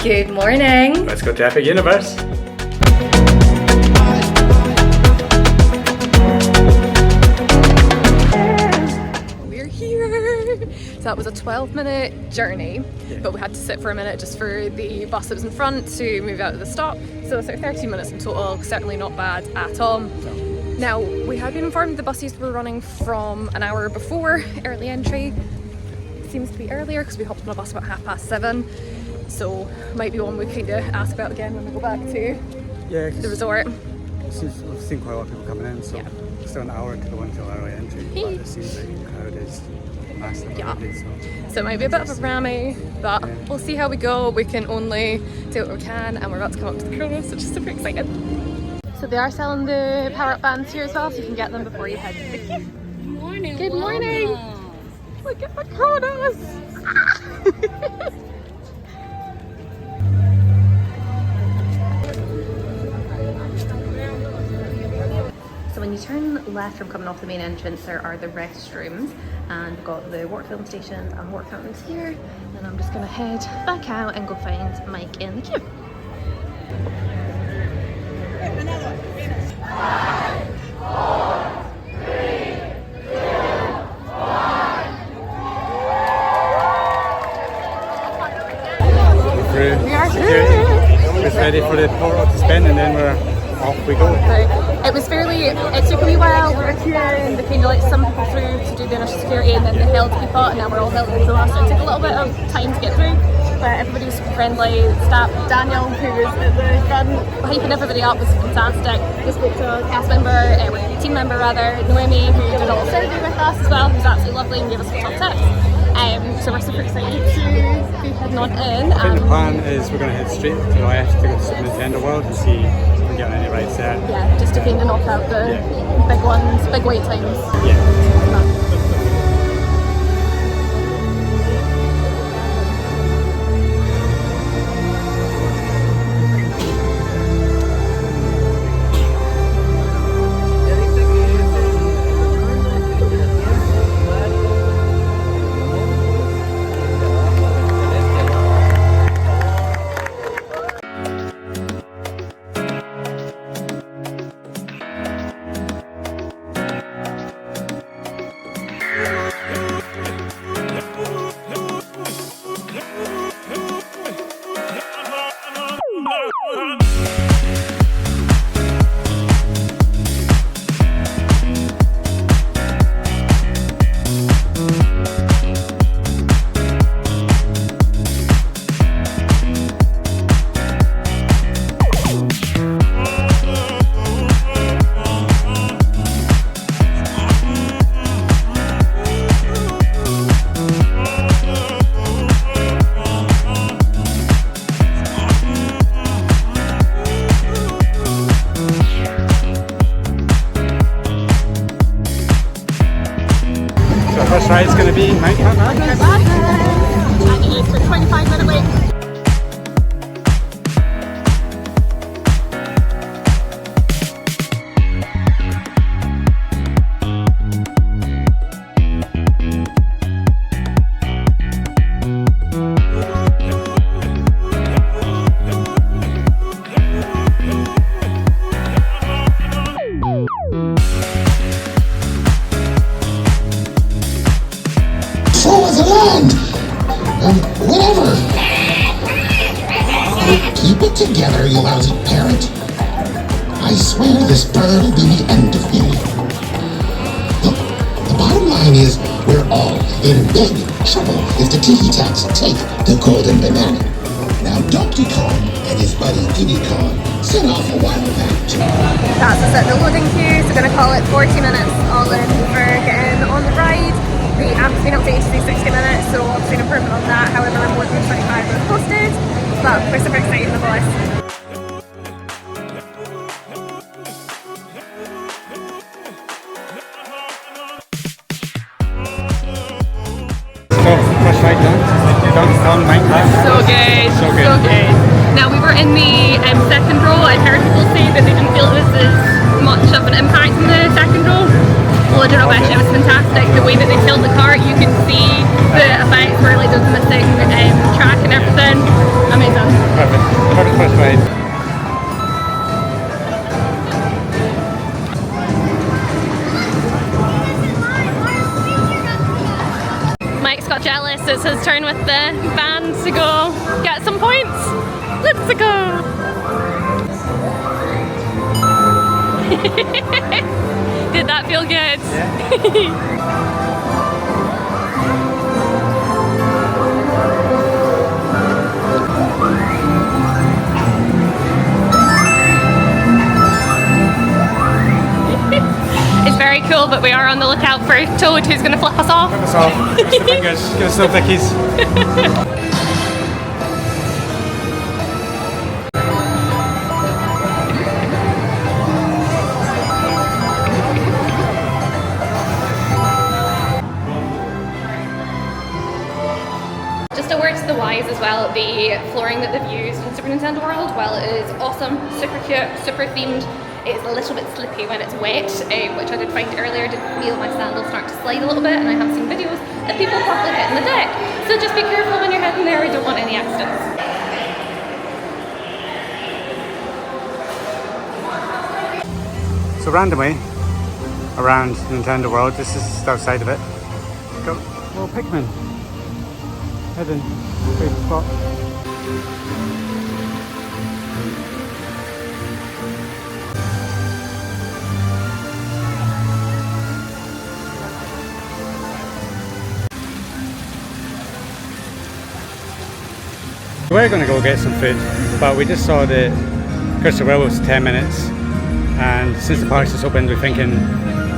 Good morning. Let's go to Epic Universe. We're here. So that was a 12-minute journey, but we had to sit for a minute just for the bus that was in front to move out of the stop. So it's 30 minutes in total, certainly not bad at all. Now, we had been informed the buses were running from an hour before early entry. It seems to be earlier because we hopped on a bus about 7:30. So might be one we kind of ask about again when we go back to the resort. We've seen quite a lot of people coming in, so it's still an hour to go until early entry, but it seems like the crowd is massive already, so it might be a bit of a rammy, but we'll see how we go. We can only do what we can, and we're about to come up to the Kronos, which is super excited. So they are selling the power-up bands here as well, so you can get them before you head to the queue. Good morning. Good morning. Look at the Kronos. So when you turn left from coming off the main entrance, there are the restrooms, and we've got the work film stations and work fountains here. And I'm just gonna head back out and go find Mike in the queue. We are here. Just ready for the portal to spin, and then we're off we go. It was it took a wee while. We were queuing, they kind of let some people through to do the initial security, and then they held people, and now we're all held into us. So it took a little bit of time to get through, but everybody was super friendly. Staff, Daniel, who was at the front, hyping everybody up, was fantastic. We spoke to a cast member, team member rather, Noemi, who did a little survey with us as well, who was absolutely lovely and gave us some top tips. So we're super excited to be heading on in. I think the plan is we're going to head straight to the left to go to Nintendo World and see if we're getting any rides there. Yeah, just to kind of knock out the big ones, big wait times. Yeah. First ride is going to be Minecraft Madness. And it is for 25-minute wait. Whatever. Keep it together, you lousy parent. I swear this bird will be the end of me. Look, the bottom line is we're all in big trouble if the Tiki Tacs take the golden banana. Now Donkey Kong and his buddy Diddy Kong set off a while back. That's us at the loading queue, so we're going to call it 40 minutes all in for getting on the ride. The app's been updated to 60 minutes, so obviously an improvement on that. However, more than 25 were posted, but we're super excited in the voice. First ride done. Done Minecraft. So good. So good. Now we were in the second row. I've heard people say that they didn't feel it was as much of an impact in the second row. Well, I don't know, actually, it was fantastic. The way that they filled the cart, you could see the effects where like there was missing track and everything. Amazing. with the band to go get some points. Let's go. Did that feel good? Yeah. It's very cool, but we are on the lookout for Toad, who's going to flip us off. Flip us off. Catch the fingers. Give us little vickies. Just a word to the wise as well, the flooring that they've used in Super Nintendo World, while it is awesome, super cute, super themed, it is a little bit slippy when it's wet, which I did find earlier. I did feel my sandals start to slide a little bit, and I have seen videos of people properly hitting the deck. So just be careful when you're heading there, we don't want any accidents. So randomly, around Nintendo World, this is just outside of it, got little Pikmin hidden, favourite spot. We're going to go get some food, but we just saw the Crystal Rail was 10 minutes, and since the park's just opened, we're thinking,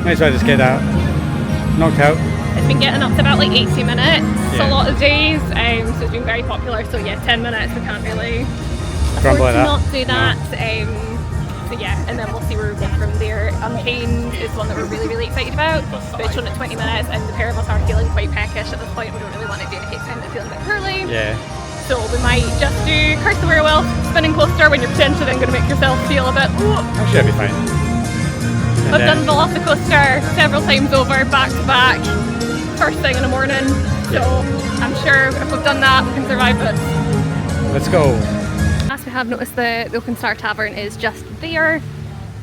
might as well just get that knocked out. It's been getting up to about like 80 minutes a lot of days, so it's been very popular. So yeah, 10 minutes, we can't really afford to not do that. So yeah, and then we'll see where we go from there. Unchained is one that we're really excited about, but it's shown at 20 minutes, and the pair of us are feeling quite peckish at this point. We don't really want to do any hate time, but feeling a bit poorly. Yeah. So we might just do Curse the Werewolf, spinning coaster, when you're potentially then going to make yourself feel a bit, Actually, that'd be fine. I've done Velocicoaster several times over, back to back, first thing in the morning. So I'm sure if we've done that, we can survive it. Let's go. As we have noticed, the Open Star Tavern is just there,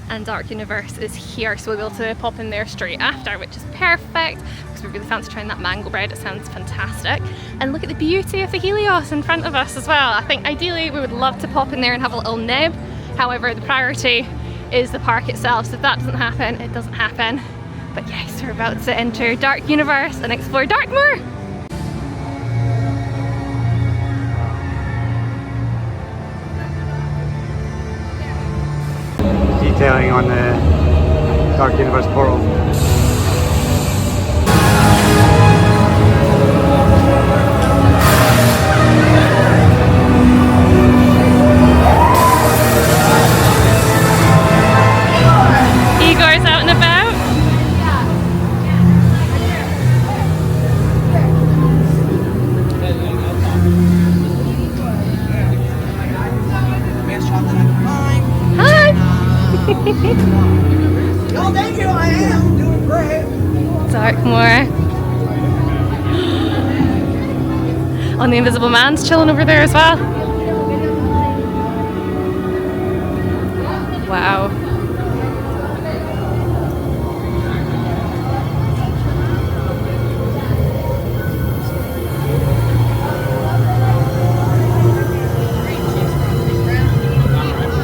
and Dark Universe is here, so we'll be able to pop in there straight after, which is perfect because we really fancy trying that mango bread. It sounds fantastic. And look at the beauty of the Helios in front of us as well. I think ideally we would love to pop in there and have a little nib. However, the priority is the park itself, so if that doesn't happen, it doesn't happen. But yes, we're about to enter Dark Universe and explore Darkmoor. Detailing on the Dark Universe portal. Igor's out and about. No, thank you. I am doing great. Darkmoor. On the Invisible Man's chilling over there as well. Wow.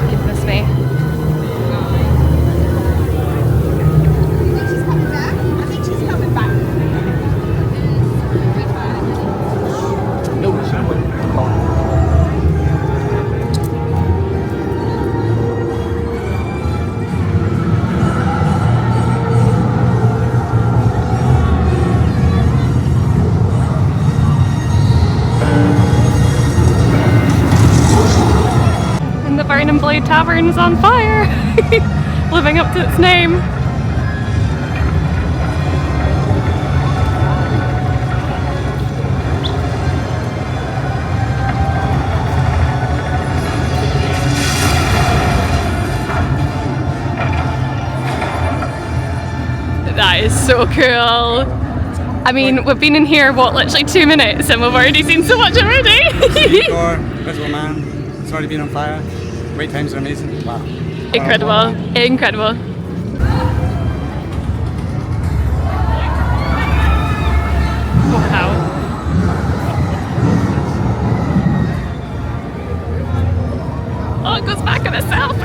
Goodness me. Blade Tavern is on fire, living up to its name. That is so cool. I mean, we've been in here, what, literally 2 minutes, and we've already seen so much already. Igor, Invisible Man, it's already been on fire. Wait times are amazing. Wow. Incredible, incredible. Wow. Oh, it goes back on itself.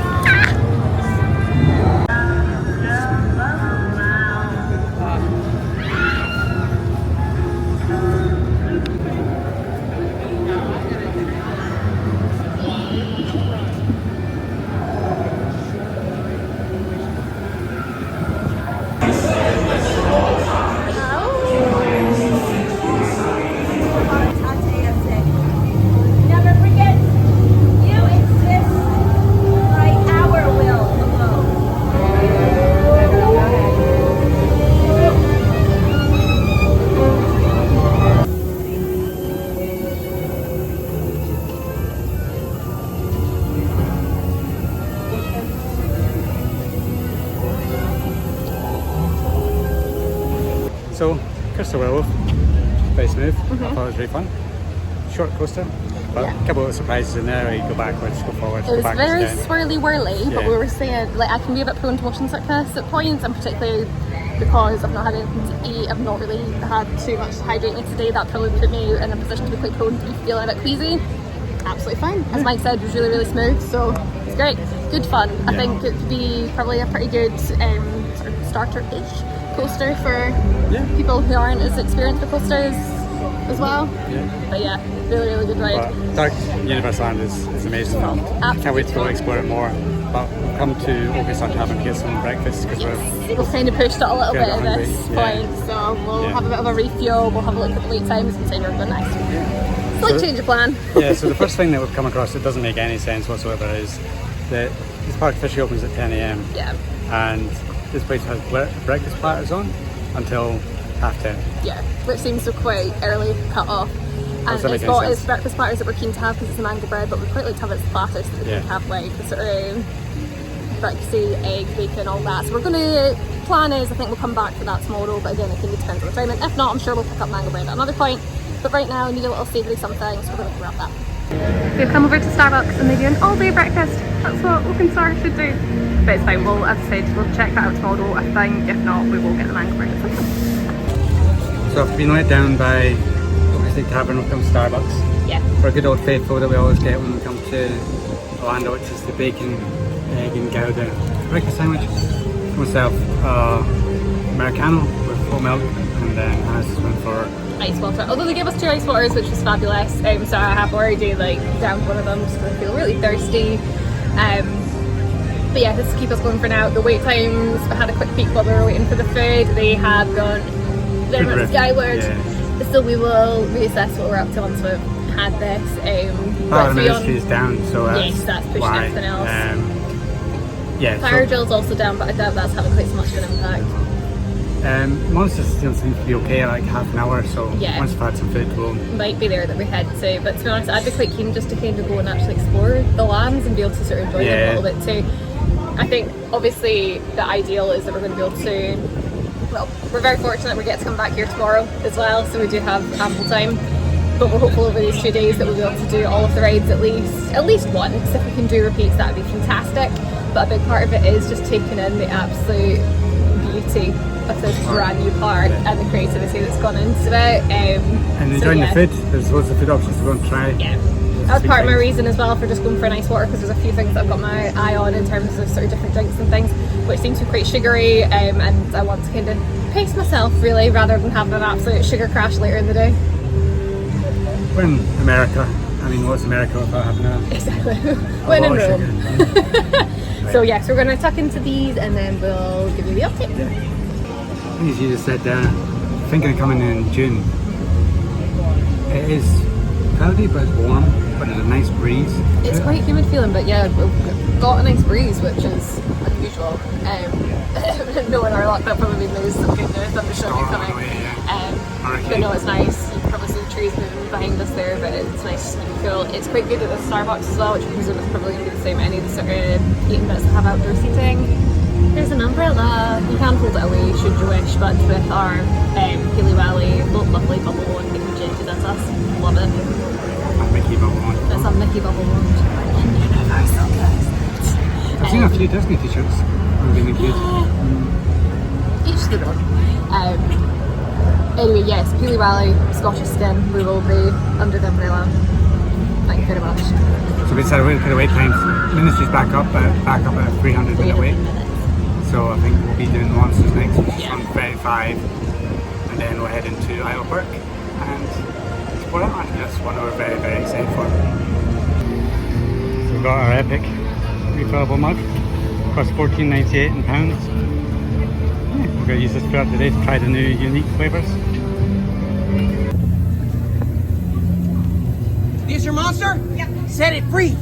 Never forget, you exist by our will alone. So, Crystal Werewolf, very smooth. I thought it was very fun. Short coaster, but a couple of surprises in there. You go backwards, go forwards, It go was backwards very again. swirly whirly, but Yeah. we were saying like I can be a bit prone to motion sickness at points, and particularly because I've not had anything to eat, I've not really had too much to hydrate me today. That probably put me in a position to be quite prone to be feeling a bit queasy. Absolutely fine. As Mike said, it was really smooth, so it's great. Good fun. I Yeah. think it could be probably a pretty good sort of starter-ish coaster for Yeah. people who aren't as experienced with coasters as well. Yeah. But yeah, really good ride. But Dark Universe Land is amazing. Absolutely Can't wait to go fun. explore it more. But we'll come to Oakhurst Tavern to get some breakfast because We've kind of pushed it a little Yeah, bit at hungry, this yeah. point, so we'll Yeah. have a bit of a refuel, we'll have a look at the wait times and say we're going next. Slight So- change of plan. yeah. So the first thing that we've come across that doesn't make any sense whatsoever is that this park officially opens at 10 a.m. Yeah, and this place has breakfast platters on until 10:30. yeah, which seems so quite early cut off. And Does that it's make any got its sense? breakfast platters that we're keen to have because it's a mango bread, but we'd quite like to have its platters so that we Yeah. can have like the sort of breakfasty, egg, bacon, all that. So we're going to, plan is I think we'll come back for that tomorrow, but again I think it depends on the time, and if not I'm sure we'll pick up mango bread at another point. But right now I need a little savoury something, so we're going to grab that. We've come over to Starbucks and they do an all-day breakfast. That's what Open Star should do. But it's fine, well, as I said, we'll check that out tomorrow. I think if not, we will get the mango bread at some point. So I've been let down by Oakhurst Tavern when we come to Starbucks. Yeah. For a good old faithful that we always get when we come to Orlando, which is the bacon, egg and gouda breakfast sandwich. For myself, Americano with oat milk, and then Hannah's just went for Ice water. Although they gave us 2 ice waters, which was fabulous. So I have already like downed one of them just because I feel really thirsty. But yeah, this will keep us going for now. The wait times, I had a quick peek while we were waiting for the food. They have gone very much Good skyward. yeah. So we will reassess what we're up to once we've had this. Part of the let's be ministry is down, so that's, Yes, that's pushing why. everything else. Yeah, Fire so, drill's also down, but I doubt that's having quite so much of an impact. Monsters still seems to be okay at like half an hour, so Yeah. once we've had some food, we'll Might be there that we head to, but to be honest I'd be quite keen just to kind of go and actually explore the lands and be able to sort of enjoy them a little bit too. I think obviously the ideal is that we're going to be able to, well, we're very fortunate we get to come back here tomorrow as well, so we do have ample time, but we're hopeful over these 2 days that we'll be able to do all of the rides at least once. If we can do repeats that would be fantastic, but a big part of it is just taking in the absolute beauty of this brand new park and the creativity that's gone into it. and So, enjoying yeah. the food. There's loads of food options to go and try. Yeah, that's part of my reason as well for just going for an ice water, because there's a few things that I've got my eye on in terms of sort of different drinks and things, which seem to be quite sugary, and I want to kind of pace myself really rather than having an absolute sugar crash later in the day. We're in America. I mean, what's America without having a Exactly. When in lot of Rome. sugar? So yes, we're going to tuck into these and then we'll give you the update. As you just said there, thinking of coming in June. It is cloudy, but it's warm, but there's a nice breeze. It's quite humid feeling, but yeah, we've got a nice breeze, which is unusual. Knowing our luck, that probably means some kind of thunderstorm coming. But no, it's nice. You can probably see the trees moving behind us there, but it's nice and cool. It's quite good at the Starbucks as well, which I presume is probably going to be the same at any of the sort of eating bits that have outdoor seating. There's an umbrella. You can hold it away should you wish, but with our Healy Valley, lovely bubble wand that you change it as us. Love it. A Mickey bubble one. It's a Mickey bubble wand. So good. I've seen a few Disney t-shirts. I'm being cute. Each to their own. Anyway, yes, Healy Valley, Scottish skin, we will be under the umbrella. Thank you very much. So we decided we're going to put the wait time. Ministry's back up at 300-minute wait. So I think we'll be doing Monsters next, which is on 35, and then we'll head into Isle Park and explore that one. That's one we're very, very excited for. So we've got our epic refillable mug. Costs £14.98 in pounds. Yeah, we're going to use this throughout the day to try the new unique flavours. This your monster? Yep. Set it free.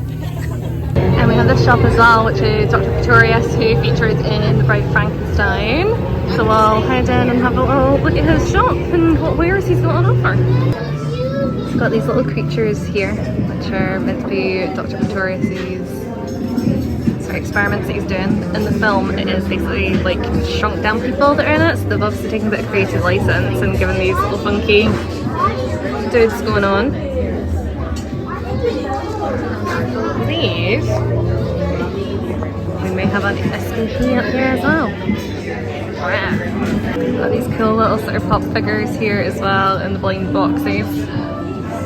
And we have this shop as well, which is Dr. Pretorius, who featured in The Bride Frankenstein. So we'll head in and have a little look at his shop and what wares he's got on offer. He's got these little creatures here, which are meant to be Dr. Pretorius's experiments that he's doing. In the film, it is basically like shrunk down people that are in it, so they've obviously taken a bit of creative license and given these little funky dudes going on. These, we may have an SPP up here as well. Wow. Got these cool little sort of pop figures here as well in the blind boxes.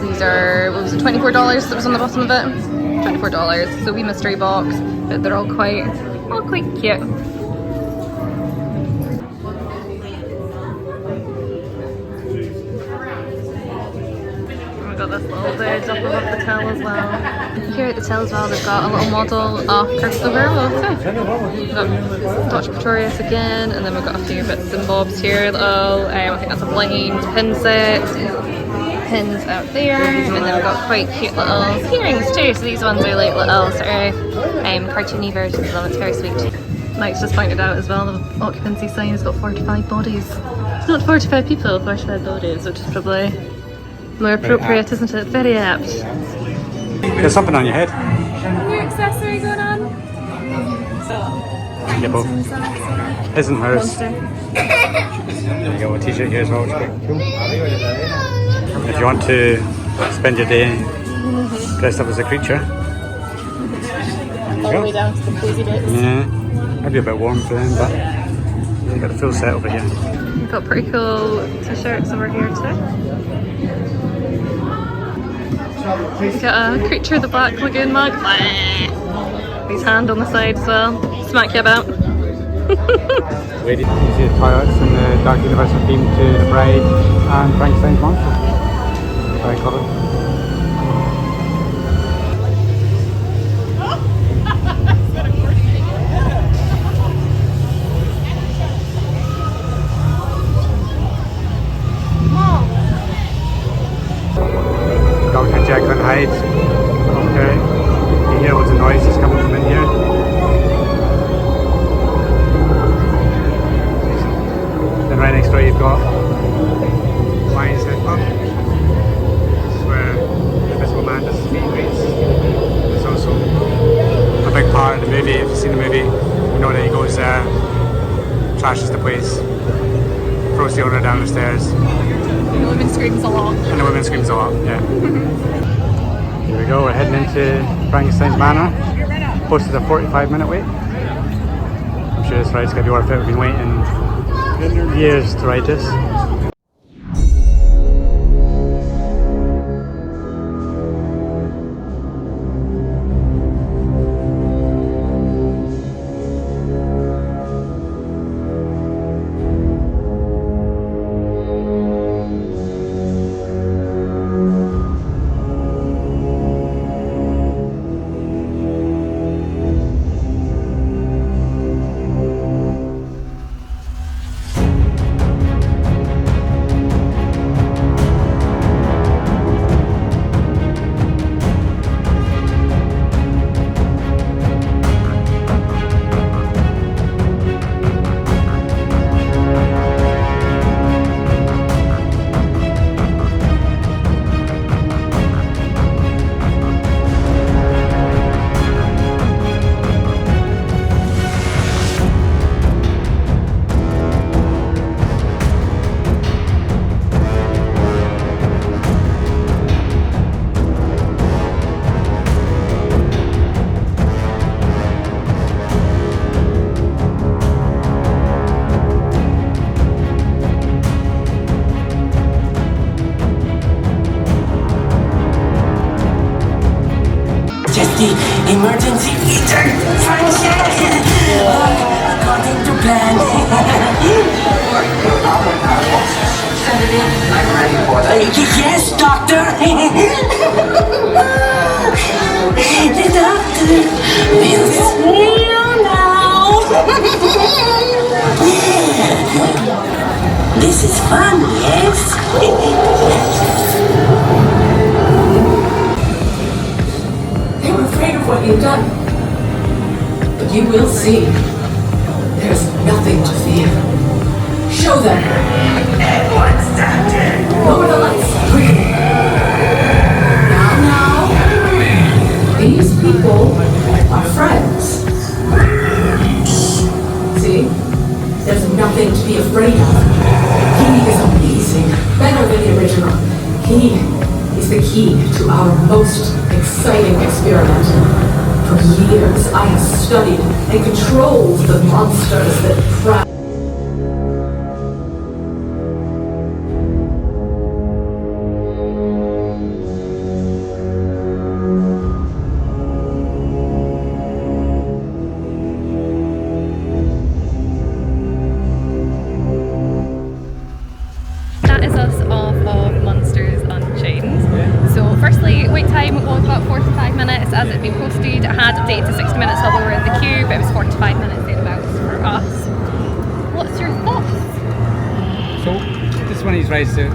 These are, what was it, $24 that was on the bottom of it? $24. So wee mystery box, but they're all quite cute. We've got this little bed up above the till as well. Here at the till as well, they've got a little model of Curse the Werewolf. We've got Dr. Pretorius again, and then we've got a few bits and bobs here. Little, I think that's a blind pin set. Pins out there, and then we've got quite cute little earrings too. So these ones are like little sort of cartoony versions of them. It's very sweet. Mike's just pointed out as well, the occupancy sign has got 45 bodies. Not 45 people, 45 bodies, which is probably more appropriate, isn't it? Very apt. There's something on your head. New accessory going on. Yeah, both. Isn't hers. There you go, a t-shirt here as well, which is quite cool. If you want to spend your day dressed up as a creature, All the way down to the cozy bits. yeah, might be a bit warm for them, but you've got the full set over here. We've got pretty cool t-shirts over here too. We've got a Creature of the Black Lagoon mug. His hand on the side as well. Smack you about. Lady, you see the toilets and the Dark Universe are themed to the Bride and Frankenstein's monster. Very clever. Dr. Jekyll and Hyde. Okay. You hear loads of noises coming from in here. Then right next door you've got Lion's Head Pub. It's also a big part of the movie. If you've seen the movie, you know that he goes there, trashes the place, throws the owner down the stairs. And the woman screams a lot. And the woman screams a lot, yeah. Here we go, we're heading into Frankenstein's Manor. Posted a 45-minute wait. I'm sure this ride's going to be worth it. We've been waiting years to ride this. Emergency feature function! According to plan. I'm ready for that. Yes, doctor! The doctor will see you now! This is fun, yes? They were afraid of what you've done. But you will see. There's nothing to fear. Show them. What's doctor? Lower the lights. Now. These people are friends. See? There's nothing to be afraid of. He is amazing. Better than the original. He is the key to our most exciting experiment. For years, I have studied and controlled the monsters that prowl. That is us off of Monsters Unchained. So firstly, wait time was about 45 minutes as it'd been posted. I had updated to 60 minutes while we were in the queue, but it was 45 minutes thereabouts for us. What's your thoughts? So, this is one of these rides that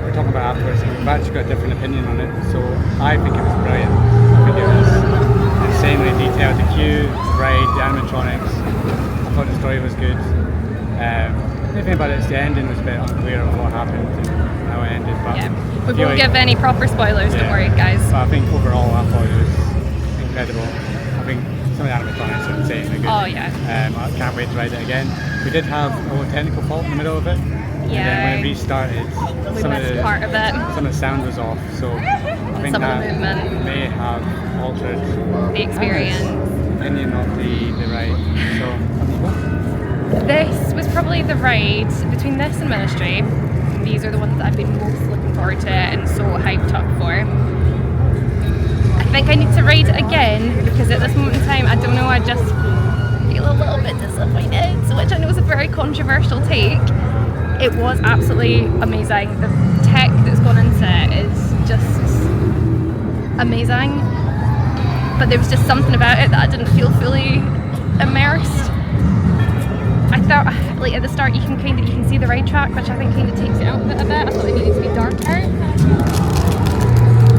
we're talking about afterwards, and we've actually got a different opinion on it. So, I think it was brilliant. I think it was insanely detailed. The queue, the ride, the animatronics. I thought the story was good. The thing about it is the ending was a bit unclear of what happened and how it ended. But Yeah, we won't give any proper spoilers, don't worry guys. But I think overall I thought it was incredible. I think some of the animatronics are insanely good. Oh yeah. I can't wait to ride it again. We did have a little technical fault in the middle of it. And Yeah. then when it restarted, We some of missed part of it. some of the sound was off. So I think Some of the that movement. may have altered The experience. opinion of the ride. So This was probably the ride between this and Ministry. These are the ones that I've been most looking forward to and so hyped up for. I think I need to ride it again because at this moment in time, I don't know, I just feel a little bit disappointed, which I know is a very controversial take. It was absolutely amazing. The tech that's gone into it is just amazing. But there was just something about it that I didn't feel fully immersed. I thought, like at the start, you can see the ride track, which I think kind of takes it out of it a bit. I thought it needed to be darker.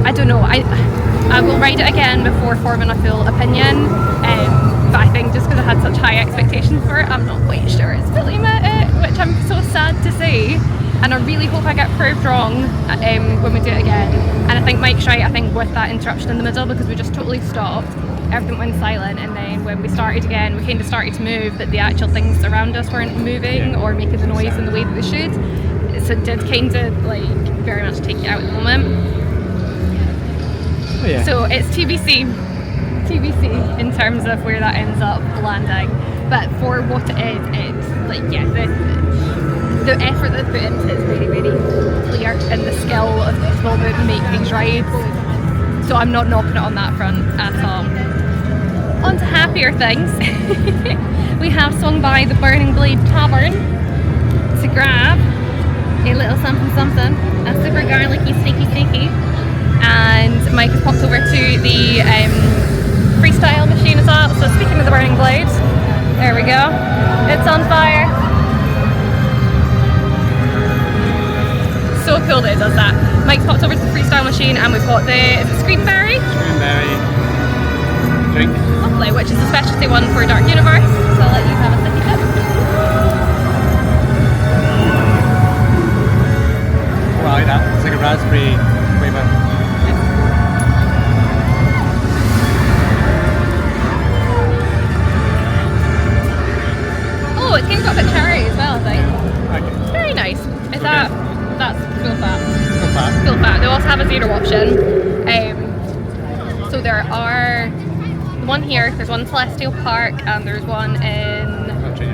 I don't know. I will ride it again before forming a full opinion. But I think just because I had such high expectations for it, I'm not quite sure it's really met it, which I'm so sad to say. And I really hope I get proved wrong when we do it again. And I think Mike's right. I think with that interruption in the middle, because we just totally stopped. Everything went silent, and then when we started again, we kind of started to move, but the actual things around us weren't moving or making the noise in the way that they should. So it did kind of like very much take you out at the moment. Oh, yeah. So it's TBC in terms of where that ends up landing. But for what it is, it's like the effort that's put into it is very, very clear, and the skill of people that make these rides. So I'm not knocking it on that front at all. On to happier things. We have swung by the Burning Blade Tavern to grab a little something, a super garlicky steaky. And Mike has popped over to the freestyle machine as well. So speaking of the Burning Blade, there we go. It's on fire. So cool that it does that. Mike's popped over to the freestyle machine and we've got the Screamberry drink. Lovely, which is a specialty one for Dark Universe. So I'll let you have a sippy sip. Oh, I like that. It's like a raspberry flavour. Oh, it's kind of got a bit cherry as well, I think. Okay. Very nice. Is that, that's full fat. Full fat. Full fat. They also have a zero option. So there are one here, there's one in Celestial Park, and there's one in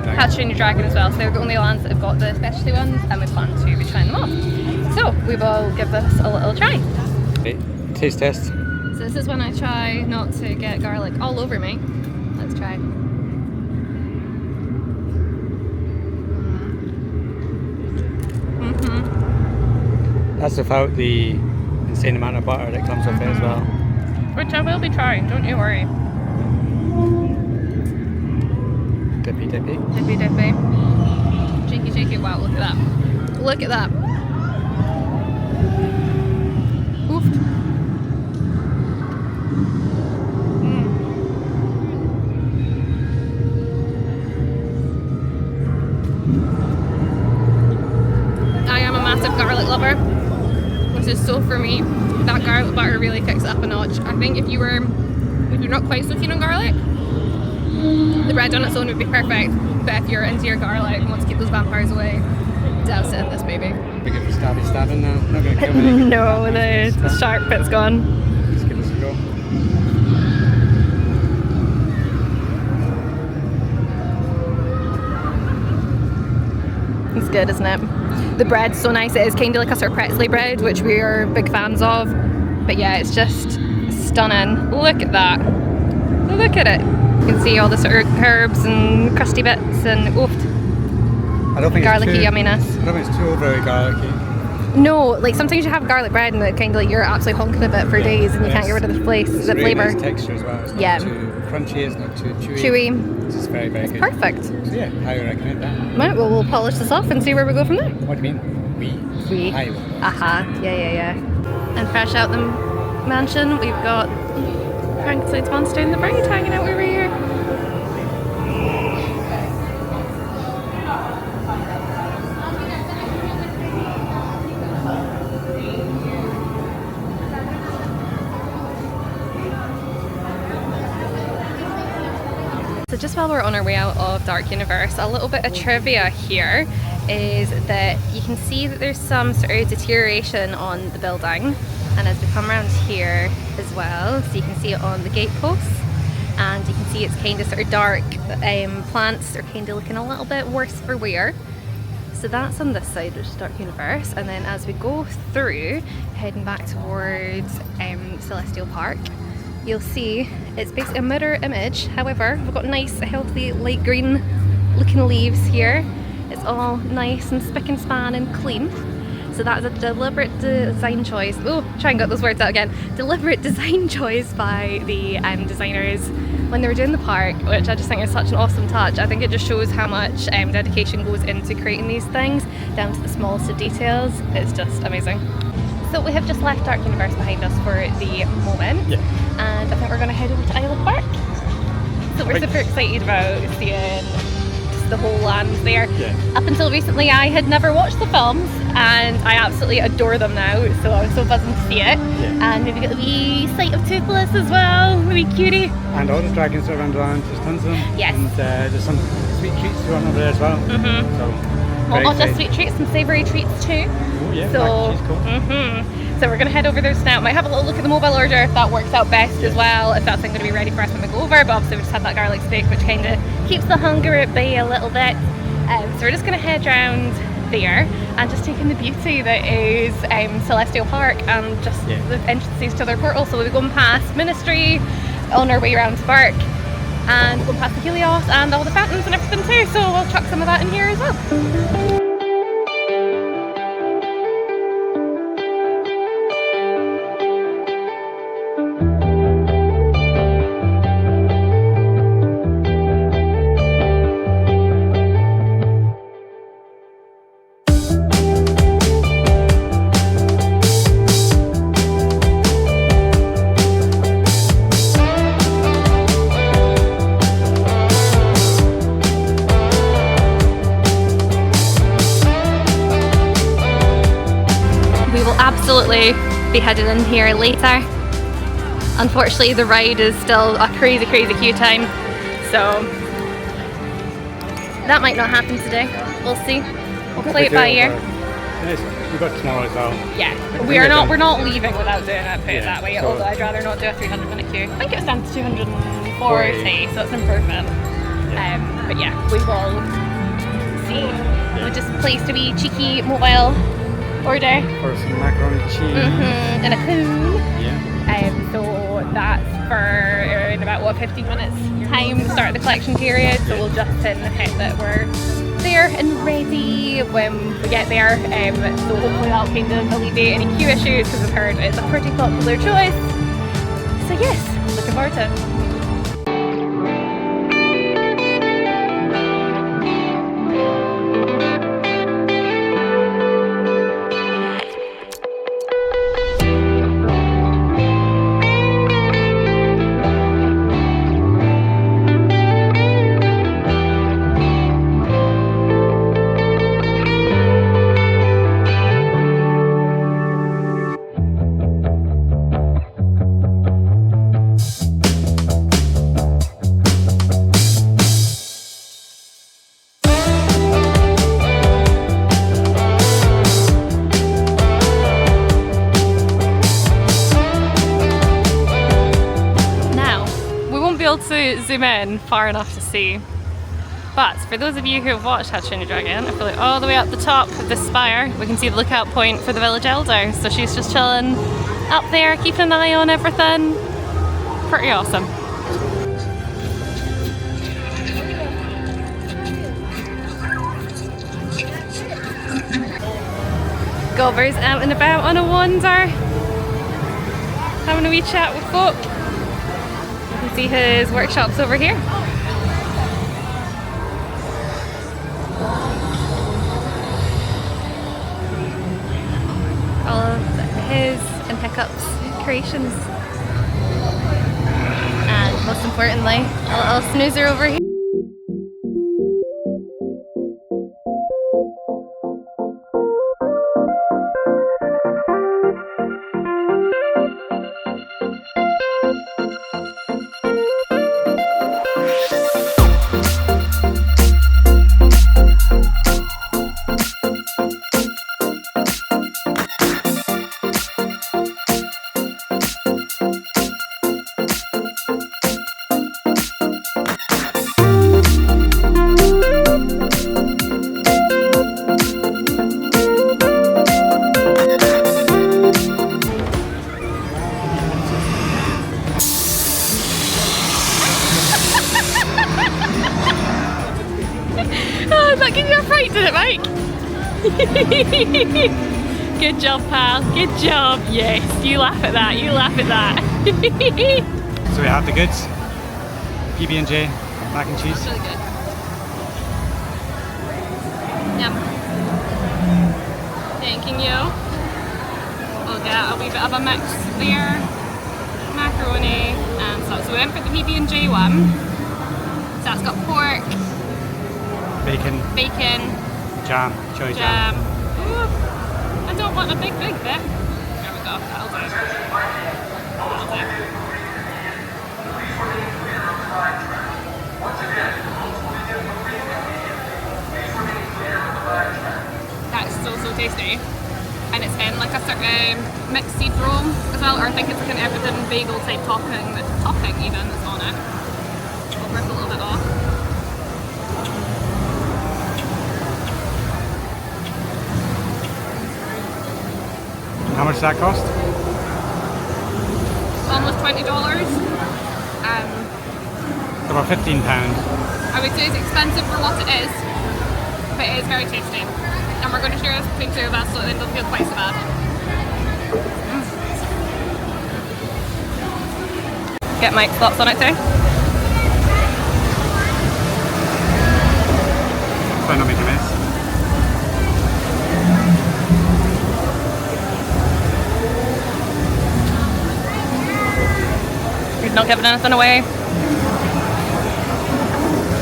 How to Train Your Dragon as well. So they're the only ones that have got the specialty ones, and we plan to be trying them off. So we will give this a little try. Okay. Taste test. So This is when I try not to get garlic all over me. Let's try. That's without the insane amount of butter that comes with it as well. Which I will be trying, don't you worry. Dippy dippy. Dippy dippy. Shaky shaky. Wow, look at that. Look at that. Oof. I am a massive garlic lover, which is so for me. That garlic butter really kicks it up a notch. I think if you're not quite so keen on garlic, the bread on its own would be perfect. But if you're into your garlic and want to keep those vampires away, douse it in this baby. Big up for stabbing now. Not going to kill me. No, the sharp bit's gone. Just give this a go. It's good, isn't it? The bread's so nice. It is kind of like a sort of pretzely bread, which we are big fans of. But yeah, it's just stunning. Look at that. Look at it. You can see all the sort of herbs and crusty bits and oof. I don't think Garlicky it's too, yumminess. I don't think it's too overly garlicky. No, like sometimes you have garlic bread and it kind of like you're absolutely honking a bit for days and you can't get rid of the It's the really flavour. nice texture as well. It's not Yeah. too crunchy, it's not too chewy. Chewy. It's just very, very good. Perfect. So yeah, highly recommend that. Right, well we'll polish this off and see where we go from there. What do you mean? We. I will. Aha, yeah. And fresh out the mansion, we've got Frankfurt's Monster and the Bride hanging out over here. So just while we're on our way out of Dark Universe, a little bit of trivia here is that you can see that there's some sort of deterioration on the building, and as we come around here as well, so you can see it on the gate posts, and you can see it's kind of sort of dark, plants are kind of looking a little bit worse for wear. So that's on this side, which is Dark Universe, and then as we go through, heading back towards Celestial Park, you'll see it's basically a mirror image. However, we've got nice, healthy, light green looking leaves here. It's all nice and spick and span and clean. So that's a deliberate design choice. Oh, try and get those words out again. Deliberate design choice by the designers when they were doing the park, which I just think is such an awesome touch. I think it just shows how much dedication goes into creating these things, down to the smallest of details. It's just amazing. So we have just left Dark Universe behind us for the moment, and I think we're going to head over to Isle of Park. So we're super excited about seeing just the whole land there. Up until recently I had never watched the films, and I absolutely adore them now, so I was so buzzing to see it. And maybe get a wee sight of Toothless as well, a wee cutie. And all the dragons that run around, there's tons of them. Yes. And there's some sweet treats to run over there as well. So, Well, not just sweet treats, some savoury treats too. Oh yeah, So, mac and cheese, cool. So we're going to head over there now. Might have a little look at the mobile order if that works out best as well, if that's going to be ready for us when we go over. But obviously we just had that garlic steak, which kind of keeps the hunger at bay a little bit. So we're just going to head round there and just take in the beauty that is Celestial Park and just the entrances to their portal. So we'll be going past Ministry on our way around to Park, and going past the Helios and all the fountains and everything too. So we'll chuck some of that in here as well. Absolutely be headed in here later. Unfortunately the ride is still a crazy queue time, so that might not happen today. We'll see. We'll play it by ear. We've got tomorrow as well. Yeah, we're not leaving without doing it, put it that way, although I'd rather not do a 300-minute queue. I think it was down to 240, so it's an improvement. But yeah, we will see. We'll just place a wee cheeky mobile order For some macaroni and cheese. and a cool. Yeah. So that's for in about, what, 15 minutes time, the start of the collection period. So we'll just hit that we're there and ready when we get there. So hopefully that'll kind of alleviate any queue issues, because I've heard it's a pretty popular choice. So yes, looking forward to it. To zoom in far enough to see, but for those of you who have watched How to Train Your Dragon, if we look all the way up the top of this spire, we can see the lookout point for the village elder. So she's just chilling up there, keeping an eye on everything. Pretty awesome. Gobber's out and about on a wander, having a wee chat with folk. You can see his workshops over here. All of his and Hiccup's creations. And most importantly, a little snoozer over here. Did it, Mike? Good job, pal. Good job. Yes, you laugh at that. You laugh at that. So we have the goods. PB&J, mac and cheese. That's really good. Yum. Thanking you. We'll get a wee bit of a mix there. Macaroni and stuff. So we went for the PB&J one. So that's got pork, bacon, jam, chili jam. Ooh, I don't want a big bit. There we go, that'll do. That'll do. That is so tasty. And it's in like a sort of mixed seed roll as well, or I think it's like an everything bagel type topping even that's on it. We'll rip a little bit off. How much does that cost? Almost $20. About £15. I would say it's expensive for what it is, but it is very tasty. And we're going to share this between two of us so it doesn't feel quite so bad. Get Mike's thoughts on it too. Try not to make a mess. He's not giving anything away.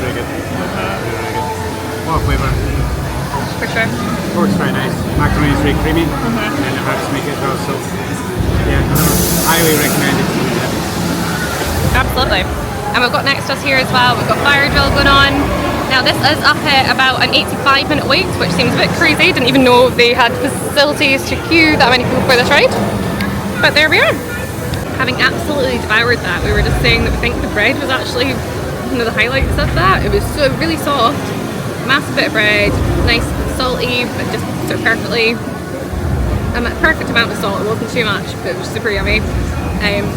Very good. Very good. What a flavour. For sure. Pork's very nice. Macaroni is very creamy. And the herbs make it as well. So, yeah, highly recommended. Absolutely. And we've got next to us here as well, we've got fire drill going on. Now this is up at about an 85-minute wait, which seems a bit crazy. Didn't even know they had facilities to queue that many people for this ride. But there we are. Having absolutely devoured that, we were just saying that we think the bread was actually one of the highlights of that. It was so really soft, massive bit of bread, nice salty, but just sort of perfect amount of salt. It wasn't too much, but it was super yummy.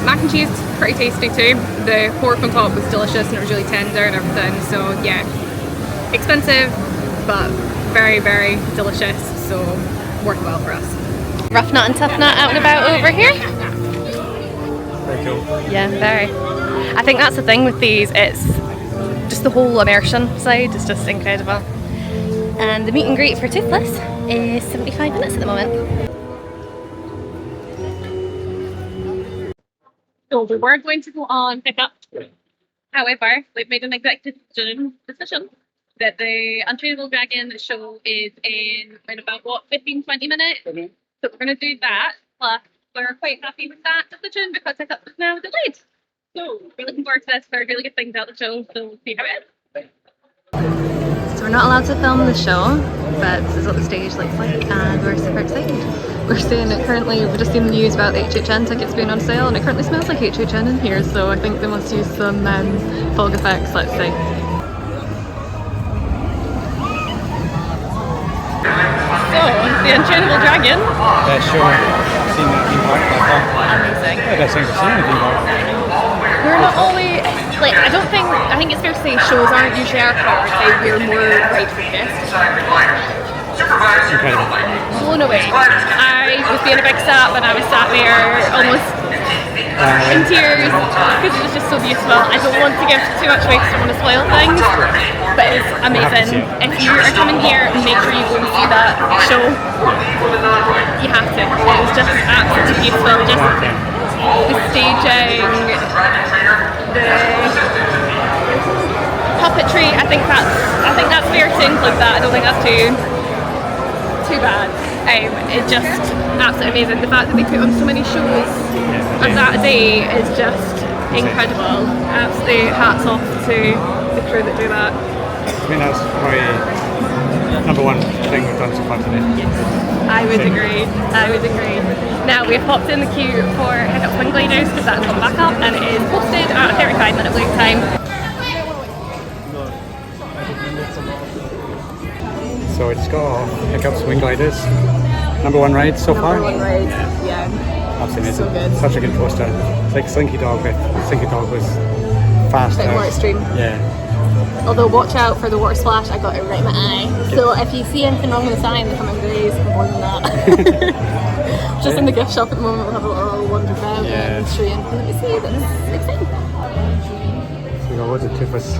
Mac and cheese, pretty tasty too. The pork on top was delicious and it was really tender and everything. So yeah, expensive, but very, very delicious. So worthwhile for us. Rough nut and tough nut out and about over here. Very cool. Yeah, very. I think that's the thing with these, it's just the whole immersion side is just incredible. And the meet and greet for Toothless is 75 minutes at the moment. So we were going to go on pickup. However, we've made an executive decision that the Untrainable Dragon show is in about 15-20 minutes. So we're going to do that. Plus, we're quite happy with that decision because pickup is now delayed. So we're looking forward to this. There are really good things out of the show, so we'll see how it is. So we're not allowed to film the show, but this is what the stage looks like, and we're super excited. We're seeing it currently, we've just seen the news about the HHN tickets being on sale, and it currently smells like HHN in here, so I think they must use some fog effects, let's see. So, the Untrainable Dragon. Sure. I've seen that theme park before. Amazing. Yeah, best thing I've seen in the theme park. We're not only, like, I think it's fair to say shows aren't usually our priority, we're more ride focused. Incredible. Blown away. I was being a big sap and I was sat there almost in tears because it was just so beautiful. I don't want to give too much away because I don't want to spoil things, but it's amazing. If you are coming here, make sure you go and see that show. You have to. It was just absolutely beautiful. Just the staging, the puppetry. I think that's fair to include that. I don't think that's too bad. It's just absolutely amazing. The fact that they put on so many shows on that day is just incredible. Absolutely hats off to the crew that do that. I mean, that's probably number one thing we've done so far today. Yes, I would agree. Now we've popped in the queue for Hiccup Swing Gliders because that's gone back up and it is posted at a 35-minute wait time. So we just got off Hiccup Swing Gliders. Number one ride so far. Number one ride, yeah. Absolutely amazing. So good. Such a good coaster. It's like Slinky Dog, but Slinky Dog was faster. A bit more extreme. Yeah. Although watch out for the water splash, I got it right in my eye. So if you see anything wrong with the sign, the coming days, more than that. Just in the gift shop at the moment, we'll have a little wander about and show you anything that we see that's exciting. So we got loads of Toothless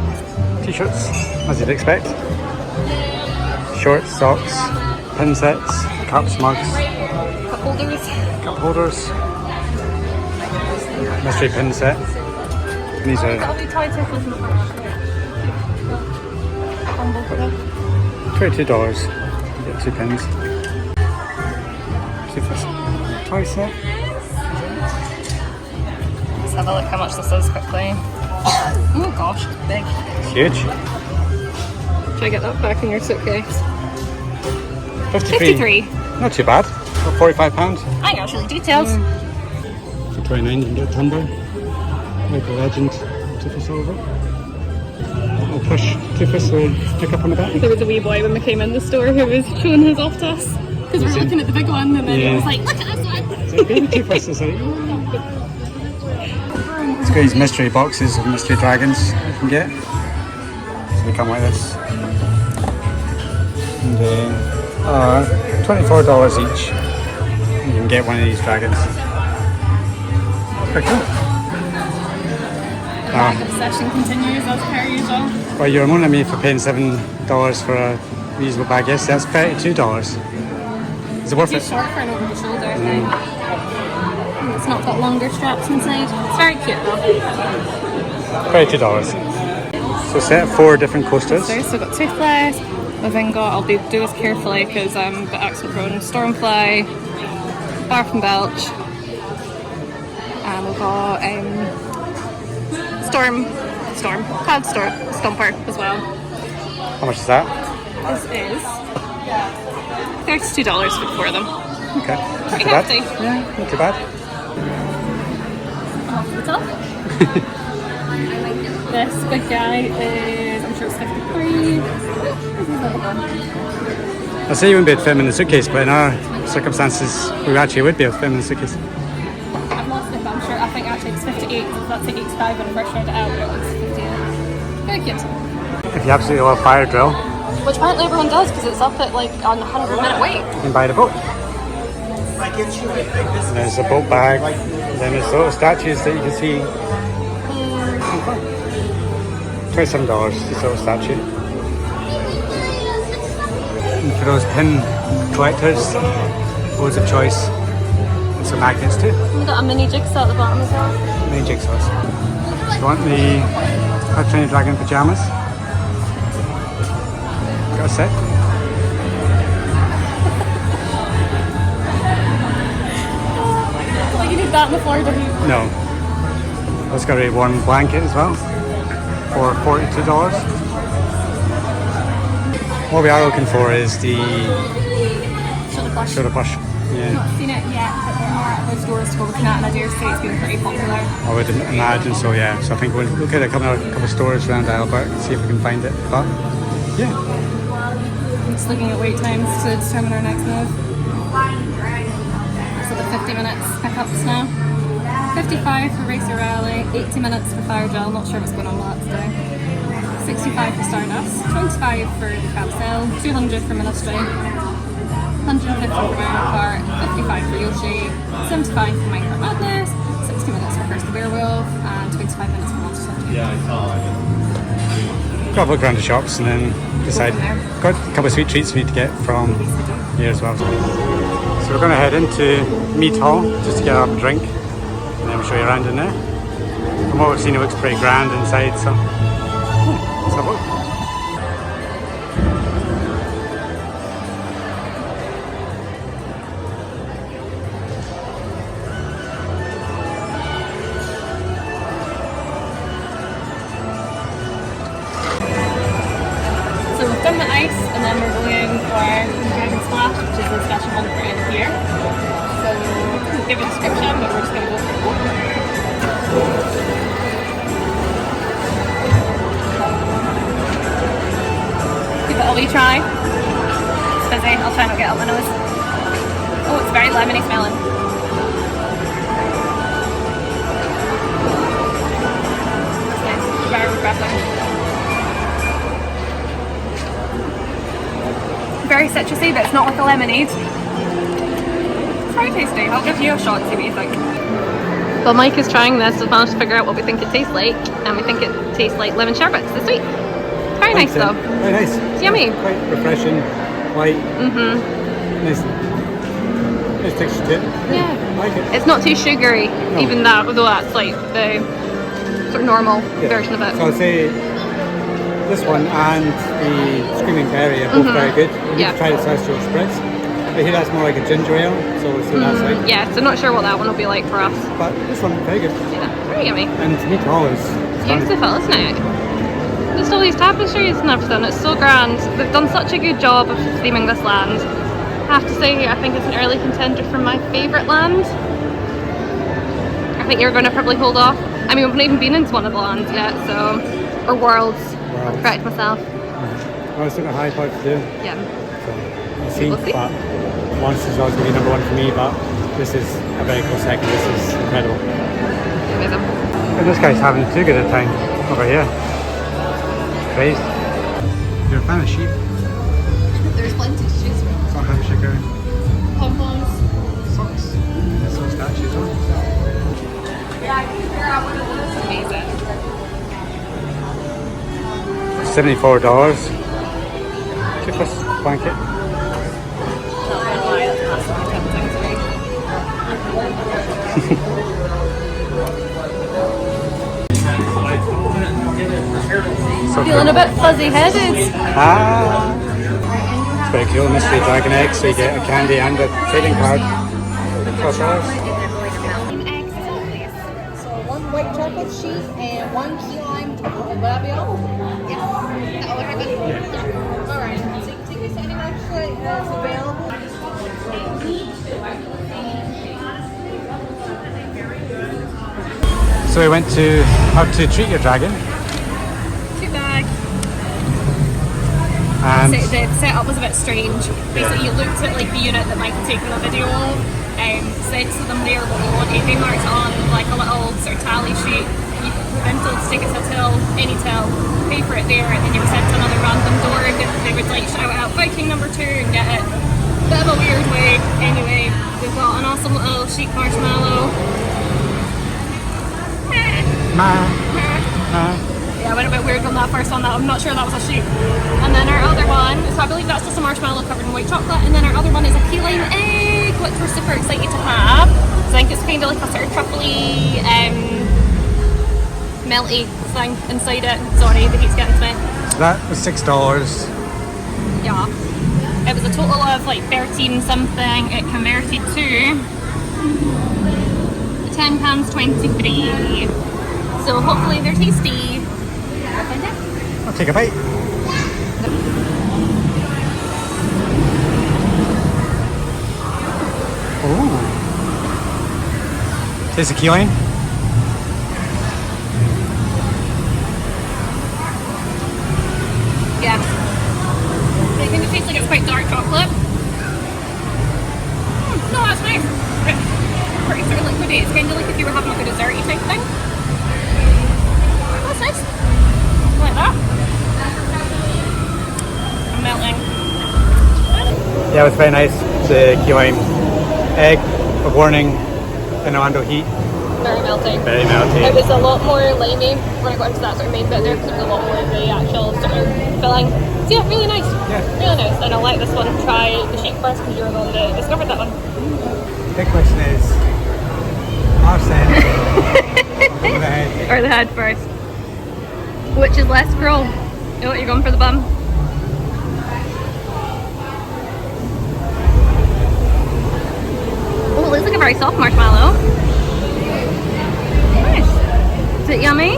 t-shirts, as you'd expect. Shorts, socks, pin sets, cups, mugs, cup holders, mystery pin set. And these are $22. You get 2 pins. Toothless toy set. Let's have a look how much this is quickly. Oh gosh, it's big. It's huge. Try to get that back in your suitcase. 53. Not too bad. For £45. I got really details. For $29 you can get a tumbler. Like a legend Toothless over. I'll push Toothless will pick up on the back. There was a wee boy when we came in the store who was showing his off to us. Because we were looking at the big one and then it was like, look at this one! So baby Toothless is like, it's got these mystery boxes of mystery dragons you can get. So they come like this. And $24 each. You can get one of these dragons. It's pretty cool. The session continues as per usual. Well, you're moaning at me for paying $7 for a reusable bag. Yes, that's $32. Is it worth Too it? short for an over the shoulder thing. It's not got longer straps inside. It's very cute though. $32. So set 4 different coasters. So we've got Toothless, we've then got, I'll do this carefully because I'm a bit accident prone, Stormfly, Barf and Belch, and we've got Cloud Stomper as well. How much is that? This is $32 for 4 of them. Okay. Pretty Not too bad. hefty. Yeah, not too bad. Off the top. This big guy is, I'm sure it's 53. I say you wouldn't be able to fit him in the suitcase, but in our circumstances, we actually would be able to fit him in the suitcase. I've lost it, but I'm sure, I think that's like 85 when I first tried it out, but it was 58. Very cute. If you absolutely love fire drill, Which apparently everyone does because it's up at like on a 100-minute wait. you can buy the boat. And there's a boat bag, and then there's little statues that you can see. $27, this little statue. And for those pin collectors, loads of choice. And some magnets too. We've got a mini jigsaw at the bottom as well. Mini jigsaws. Do you want the How to Train Your Dragon pajamas? Got a set? Like you need that on the floor, don't you? No. It's got a warm blanket as well for $42. What we are looking for is the shoulder plush. Yeah. Not seen it yet, but there are other stores to go looking at, and I dare say it's been pretty popular. I would imagine so, yeah. So I think we'll look at a couple of stores around Albert and see if we can find it. But yeah. I'm just looking at wait times to determine our next move. So the 50 minutes pickups now. 55 for Racer Rally, 80 minutes for Fire Gel, not sure what's going on with that today. 65 for Stardust, 25 for the Carousel, 200 for Ministry, 150 for Mario Kart, 55 for Yoshi, 75 for Minecraft Madness, 60 minutes for Curse the Werewolf, and 25 minutes for Monster Hunter. Got a look around the shops and then decide. Got a couple of sweet treats we need to get from here as well. So we're going to head into Meat Hall just to get a drink, and then we'll show you around in there. From what we've seen, it looks pretty grand inside, so let's have a look. So we've done the ice, and then we're going for the Dragon Splash, which is the special one for in here. So we'll give a description, but we're just going to go for it. Give it a wee try. It's fizzy, I'll try not to get it up my nose. Oh, it's very lemony smelling. It's nice, very refreshing. Very citrusy, but it's not like a lemonade. It's very tasty. I'll give you a shot and see what you think. Well, Mike is trying this. We've managed to figure out what we think it tastes like, and we think it tastes like lemon sherbet. It's sweet. It's very nice though. Very nice. It's yummy. Quite refreshing, light. Nice. Nice texture to it. Yeah. I like it. It's not too sugary, No. even that, although that's like the sort of normal version of it. So I'd say this one and the Screaming Berry are both very good. We need Yeah. to try the Celestial Spritz. I hear that's more like a ginger ale, so we'll see what that's like. Yeah, so not sure what that one will be like for us. But this one, very good. Yeah, very yummy. And Meat Hall is stunning. Beautiful, isn't it? Just all these tapestries and everything, it's so grand. They've done such a good job of theming this land. I have to say, I think it's an early contender for my favourite land. I think you're going to probably hold off. I mean, we've not even been into one of the lands yet, so... Or worlds. I'll correct myself. Well, it's a high part to do. Yeah. So we'll see. We'll see. But Monster's always going to be number one for me, but this is a very close second. This is incredible. Amazing. And this guy's having too good a time over here. Crazy. You're a fan of sheep? There's plenty to choose from. Sometimes sugar. Pom-poms. Socks. There's some statues on. It's amazing. $74. Cheap this blanket. Not gonna lie, that's massively tempting to me. So Feeling a bit fuzzy-headed. Ah! It's very cool. Mystery Dragon Egg, so you get a candy and a trading card. $12. So one white chocolate sheet and one key lime donut. Will that be all? Yes. That will happen? Yeah. All right. So you can take this anywhere actually that's available. So we went to How to Treat Your Dragon, Too bad. and The setup was a bit strange. Basically, you looked at like the unit that Mike had taken a video of, said to them there what we wanted. They marked it on like a little sort of tally sheet. You've been told to take it to a till, any till, pay for it there, and then you were sent to another random door that they would like shout out Viking number 2 and get it. Bit of a weird way. Anyway, we've got an awesome little sheep marshmallow. Yeah, I went a bit weird on that first one. I'm not sure that was a sheep. And then our other one, so I believe that's just a marshmallow covered in white chocolate. And then our other one is a key lime egg, which we're super excited to have. So I think it's kind of like a sort of truffly, melty thing inside it. Sorry, the heat's getting to me. So that was $6. Yeah. It was a total of like 13 something. It converted to £10.23. So hopefully they're tasty. I'll find out. I'll take a bite. Ooh. Taste the key lime. Yeah. I think it tastes like it's quite dark chocolate. No, that's nice. Pretty sort of liquidy. It's kind of like if you were having like a desserty type thing. That's nice. Like that. I'm melting. Yeah, it was very nice. The key lime egg, a warning, in Orlando heat. Very melty. Very melty. It was a lot more limey when I got into that sort of main bit there because it was a lot more of the actual sort of filling. So yeah, really nice. Yeah. Really nice. And I like this one. Try the sheep first because you were the one that discovered that one. The big question is, arse head or the head? Or the head first. Which is less cruel? You know what, you're going for the bum? Oh, it looks like a very soft marshmallow. Nice. Is it yummy?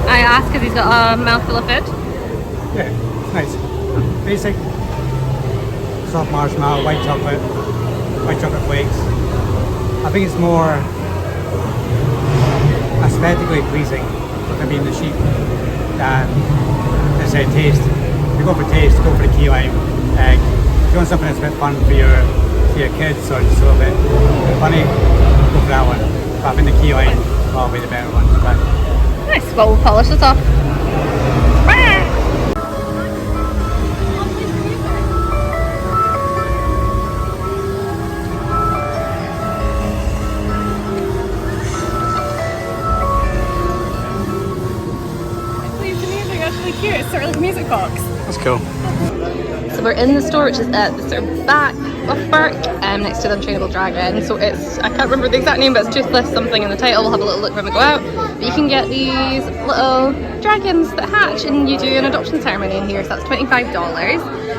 I asked because he's got a mouthful of food. Yeah, it's nice. Basic, soft marshmallow, white chocolate flakes. I think it's more aesthetically pleasing with it being the sheep than necessarily taste. If you go for taste, go for the key lime egg. If you want something that's a bit fun for your kids or just a little bit funny, go for that one. But I think the key lime will probably be the better one. But Nice. Well, we'll polish this off. Cute. It's sort of like music box. that's cool. So we're in the store, which is at the sort of back of Burke, next to the Untrainable Dragon. So it's, I can't remember the exact name, but it's Toothless something in the title. We'll have a little look when we go out. But you can get these little dragons that hatch and you do an adoption ceremony in here. So that's $25.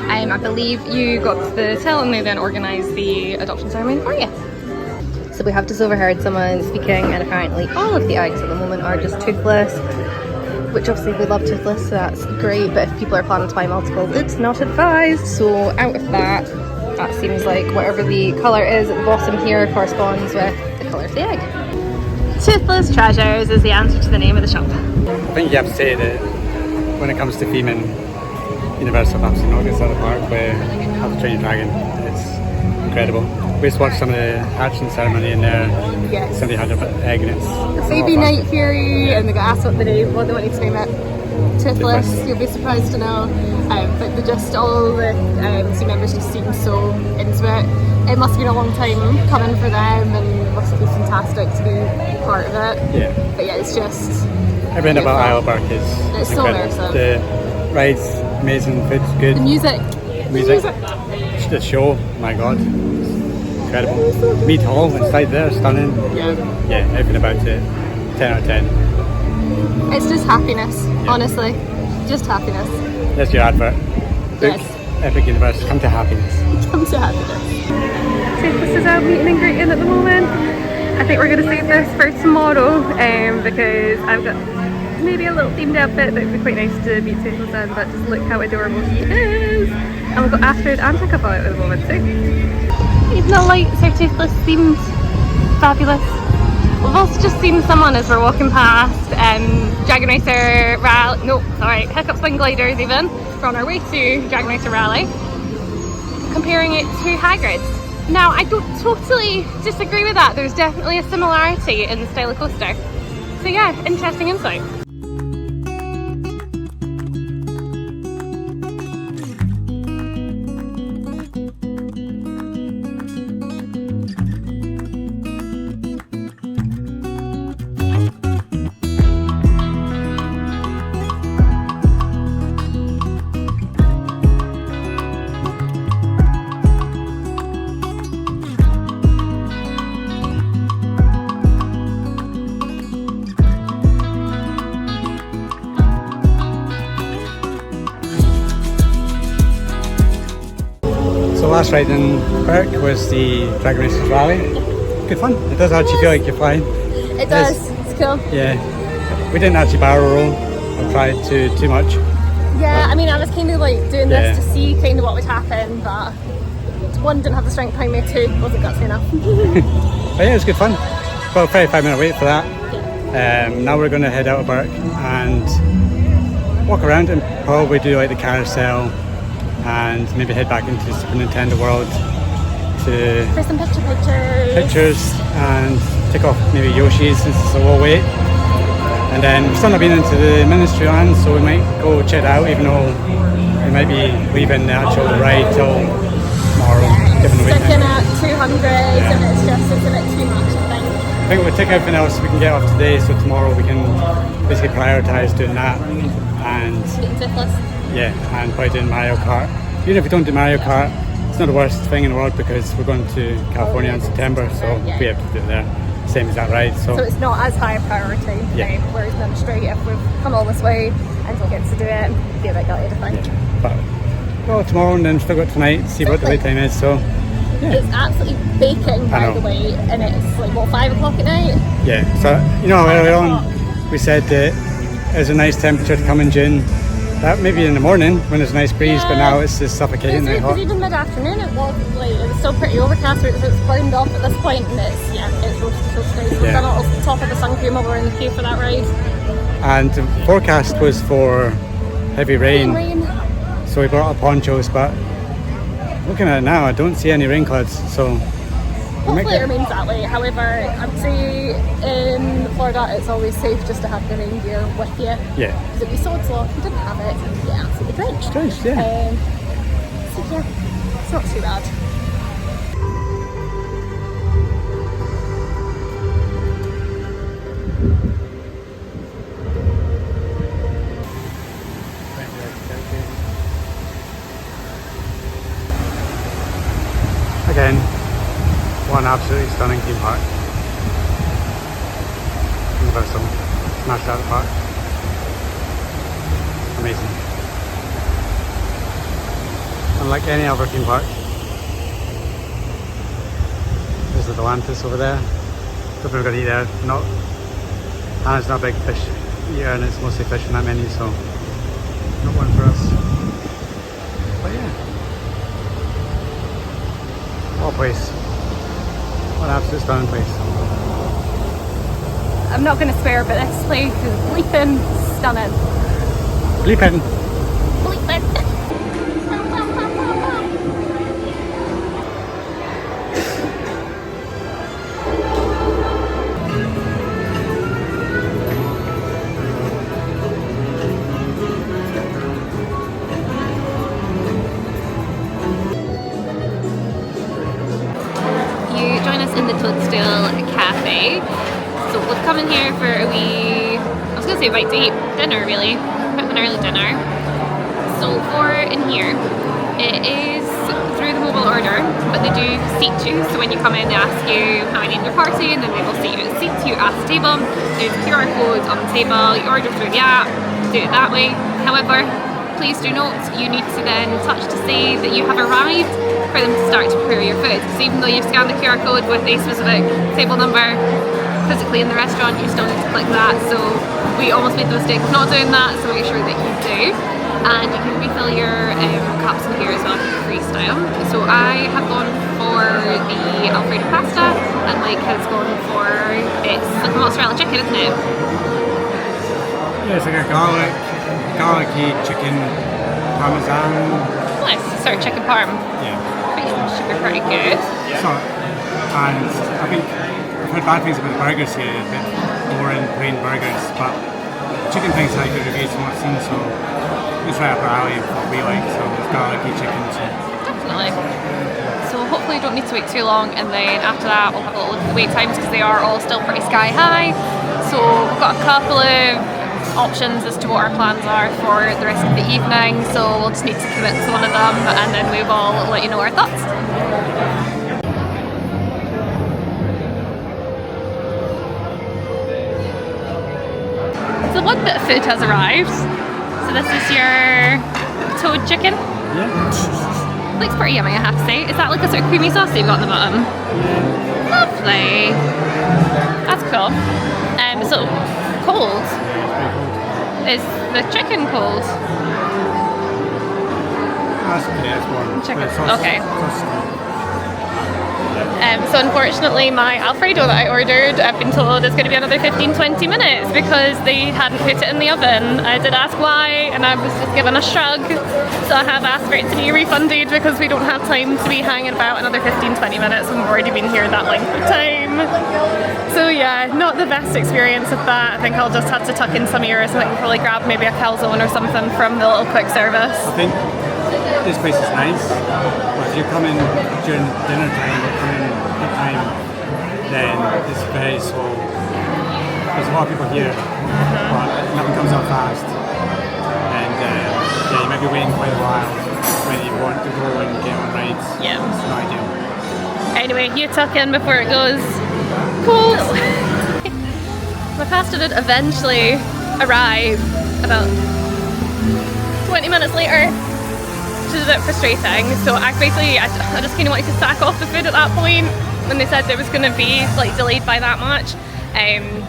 I believe you go up to the till and they then organise the adoption ceremony for you. So we have just overheard someone speaking and apparently all of the eggs at the moment are just toothless. Which obviously we love toothless, so that's great, but if people are planning to buy multiples, it's not advised. So out of that seems like whatever the colour is at the bottom here corresponds with the colour of the egg. Toothless Treasures is the answer to the name of the shop. I think you have to say that when it comes to theming, Universal absolutely knows this other park where How to Train Your Dragon. It's incredible. We just watched some of the hatching ceremony in there. Yes. Somebody had an egg and it's A baby night fury, and they got asked what they wanted to name it. Toothless, you'll be surprised to know. But all the team members just seem so into it. It must have been a long time coming for them, and it must be fantastic to be part of it. Yeah. But yeah, it's just everything about Isle of Burke is it's so incredible. immersive. The rides, amazing, food's good. The music. The show, my god, incredible. Mead Hall inside there, stunning. Yeah, everything about it, 10 out of 10. It's just happiness, honestly. Just happiness. That's your advert. Yes. Epic Universe, come to happiness. Come to happiness. This is our meeting and greeting at the moment. I think we're going to save this for tomorrow because I've got maybe a little themed outfit that would be quite nice to meet Toothless in, but just look how adorable he is. And we've got Astrid and Jacob out at the moment too. Even the lights are Toothless themed. Fabulous. We've also just seen someone as we're walking past Dragon Racer Rally, Hiccup Spin Gliders even. We're on our way to Dragon Racer Rally. Comparing it to Hagrid's. Now, I don't totally disagree with that. There's definitely a similarity in the style of coaster. So yeah, interesting insight. So last ride in Perk was the Drag Races Rally. Good fun. It does actually feel like you're flying. It does. It's cool. Yeah. We didn't actually barrel roll or try too much. Yeah, I mean, I was kind of like doing this Yeah. to see kind of what would happen, but one, didn't have the strength behind me, two, wasn't gutsy enough. But yeah, it was good fun. About a 35-minute wait for that. Now we're going to head out of Burke and walk around and probably do like the carousel and maybe head back into Super Nintendo World to For some pictures. pictures and take off maybe Yoshi's since it's a low wait. And then we've still not been into the Ministry Land, so we might go check it out, even though we might be leaving the actual ride till tomorrow, given the wait Sticking time. at 200 and it's a bit too much, I think. I think we'll take everything else we can get off today, so tomorrow we can basically prioritise doing that and Beating Toothless. yeah, and probably doing Mario Kart. Even if we don't do Mario Kart, it's not the worst thing in the world because we're going to California in September, so Yeah. we have to do it there. Same as that ride. So it's not as high a priority. Yeah. Whereas Ministry, if we've come all this way and still get to do it, be a bit gutted, I think. But well, tomorrow and then still got tonight, see what the wait time is. So It's absolutely baking, I by know. the way, and it's like, what, 5 o'clock at night? yeah, so you know earlier on we said that it's a nice temperature to come in June. That maybe in the morning when there's a nice breeze, but now it's just suffocating and hot. Because even mid-afternoon it was like, it was still pretty overcast, it's clouded off at this point, and it's roasted. So we've Yeah. done it on top of the sun cream while we're in the queue for that ride. And the forecast was for heavy rain, Rain. so we brought our ponchos, but looking at it now I don't see any rain clouds, so we might Hopefully it get, remains that way. However, I would say in Florida it's always safe just to have the rain gear with you. yeah, Because it'd be so slow if you didn't have it, you'd get absolutely drenched. strange, yeah. So yeah, it's not too bad. Again, one absolutely stunning theme park. Universal, smashed out of the park. Amazing. Unlike any other theme park. There's the Atlantis over there. Don't think we're going to eat there. Not, Hannah's not a big fish eater and it's mostly fish in that menu, so not one for us. But yeah. What a place. What an absolute stunning place. I'm not going to swear, but this place is bleeping stunning. Bleeping. Bleeping. You join us in the Toadstool Cafe. So we've come in here for a wee, I was going to say bite to eat, dinner really, quite an early dinner. So for in here, it is through the mobile order, but they do seat you. So when you come in, they ask you how many in your party, and then they will seat you at the table. There's QR codes on the table, you order through the app, do it that way. However, please do note, you need to then touch to say that you have arrived for them to start to prepare your food. So even though you've scanned the QR code with a specific table number physically in the restaurant, you still need to click that. So we almost made the mistake of not doing that, so make sure that you do. And you can refill your cups in here as well for freestyle. So I have gone for the Alfredo pasta, and Mike has gone for, it's like a mozzarella chicken, isn't it? Yeah, it's like a garlicky chicken parmesan. Nice, sort of chicken parm. Yeah. But should be pretty good. So, and I think I've heard bad things about the burgers here, a bit boring, plain burgers, but chicken things had good reviews from what I've seen, so it's right up our alley of what we like, so it's garlicky chicken, so. Definitely. So hopefully you don't need to wait too long, and then after that we'll have a little look at the wait times because they are all still pretty sky high. So we've got a couple of options as to what our plans are for the rest of the evening, so we'll just need to commit to one of them and then we will let you know our thoughts. So one bit of food has arrived. So this is your toad chicken. Yeah. Looks pretty yummy, I have to say. Is that like a sort of creamy sauce that you've got on the bottom? Lovely. That's cool. So cold. Is the chicken cold? That's okay, that's warm. Chicken. Sauce, Okay. Sauce. So unfortunately my Alfredo that I ordered, I've been told it's going to be another 15-20 minutes because they hadn't put it in the oven. I did ask why and I was just given a shrug. So I have asked for it to be refunded because we don't have time to be hanging about another 15-20 minutes and we've already been here that length of time. So yeah, not the best experience with that. I think I'll just have to tuck in some ears and I can probably grab maybe a calzone or something from the little quick service. I think this place is nice, but if you come in during dinner time or come in peak time, then it's very slow. There's a lot of people here, but nothing comes up fast. And yeah, you might be waiting quite a while when you want to go and get on rides. Yeah. It's not ideal. Anyway, you tuck in before it goes cold. My pasta did eventually arrive about 20 minutes later, which is a bit frustrating. So I just kind of wanted to sack off the food at that point when they said it was going to be like delayed by that much, and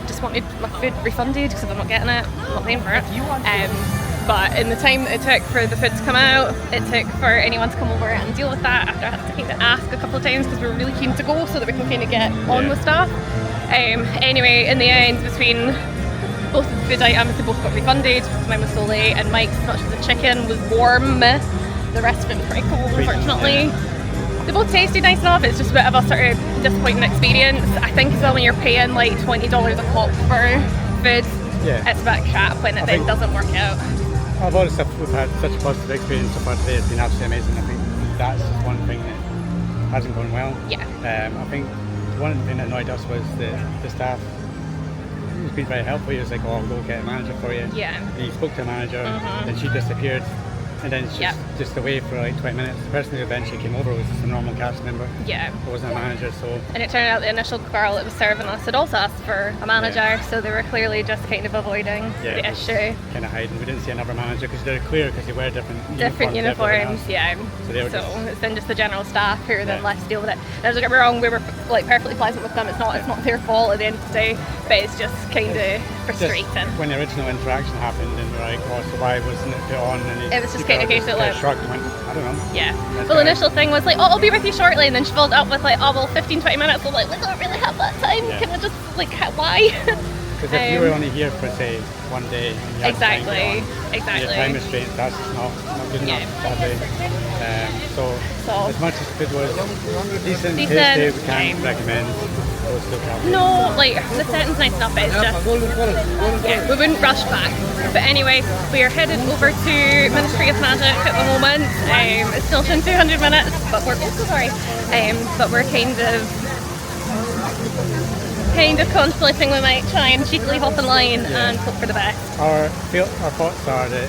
just wanted my food refunded because if I'm not getting it, I'm not paying for it. But in the time that it took for the food to come out, it took for anyone to come over and deal with that after I had to kind of ask a couple of times because we were really keen to go so that we can kind of get on with stuff. Anyway, in the end, between both of the food items, they both got refunded because mine was so late, and Mike's, as much as the chicken was warm, the rest of it was pretty cold, unfortunately. They both tasted nice enough, it's just a bit of a sort of disappointing experience. I think as well when you're paying like $20 a pop for food, it's a bit crap when it then doesn't work out. Of all the stuff we've had such a positive experience so far today, it's been absolutely amazing. I think that's just one thing that hasn't gone well. Yeah. I think one thing that annoyed us was the staff. He's been very helpful. He was like, "Oh, I'll go get a manager for you." Yeah. And he spoke to a manager, then she disappeared, and then it's just away for like 20 minutes. The person who eventually came over was just a normal cast member. Yeah. It wasn't a manager, so. And it turned out the initial girl that was serving us had also asked for a manager, so they were clearly just kind of avoiding the issue. Kind of hiding. We didn't see another manager because they're clear because they wear different uniforms. Yeah. So it's then just the general staff who are then left to deal with it. And don't get me wrong, we were like perfectly pleasant with them. It's not their fault at the end of the day, but it's just kind of frustrating. Just when the original interaction happened, and we're like, "Oh, so why wasn't it put on?" And it was just kind of a case of like, shrugged and went, "I don't know." Yeah. Well, the initial thing was like, "Oh, I'll be with you shortly," and then she followed up with like, "Oh, well, 15-20 minutes." We're like, "We don't really have that time. Can we just like, why?" Because if you were only here for say one day, and you had exactly. Your time restraints, that's just not good enough that day. So as much as food was decent, tasty, we can't recommend those still coffee. No, like the setting's nice enough, but it's just we wouldn't rush back. But anyway, we are headed over to Ministry of Magic at the moment. It's still in 200 minutes, but we're but we're kind of contemplating we might try and cheekily hop in line and hope for the best. Our thoughts are that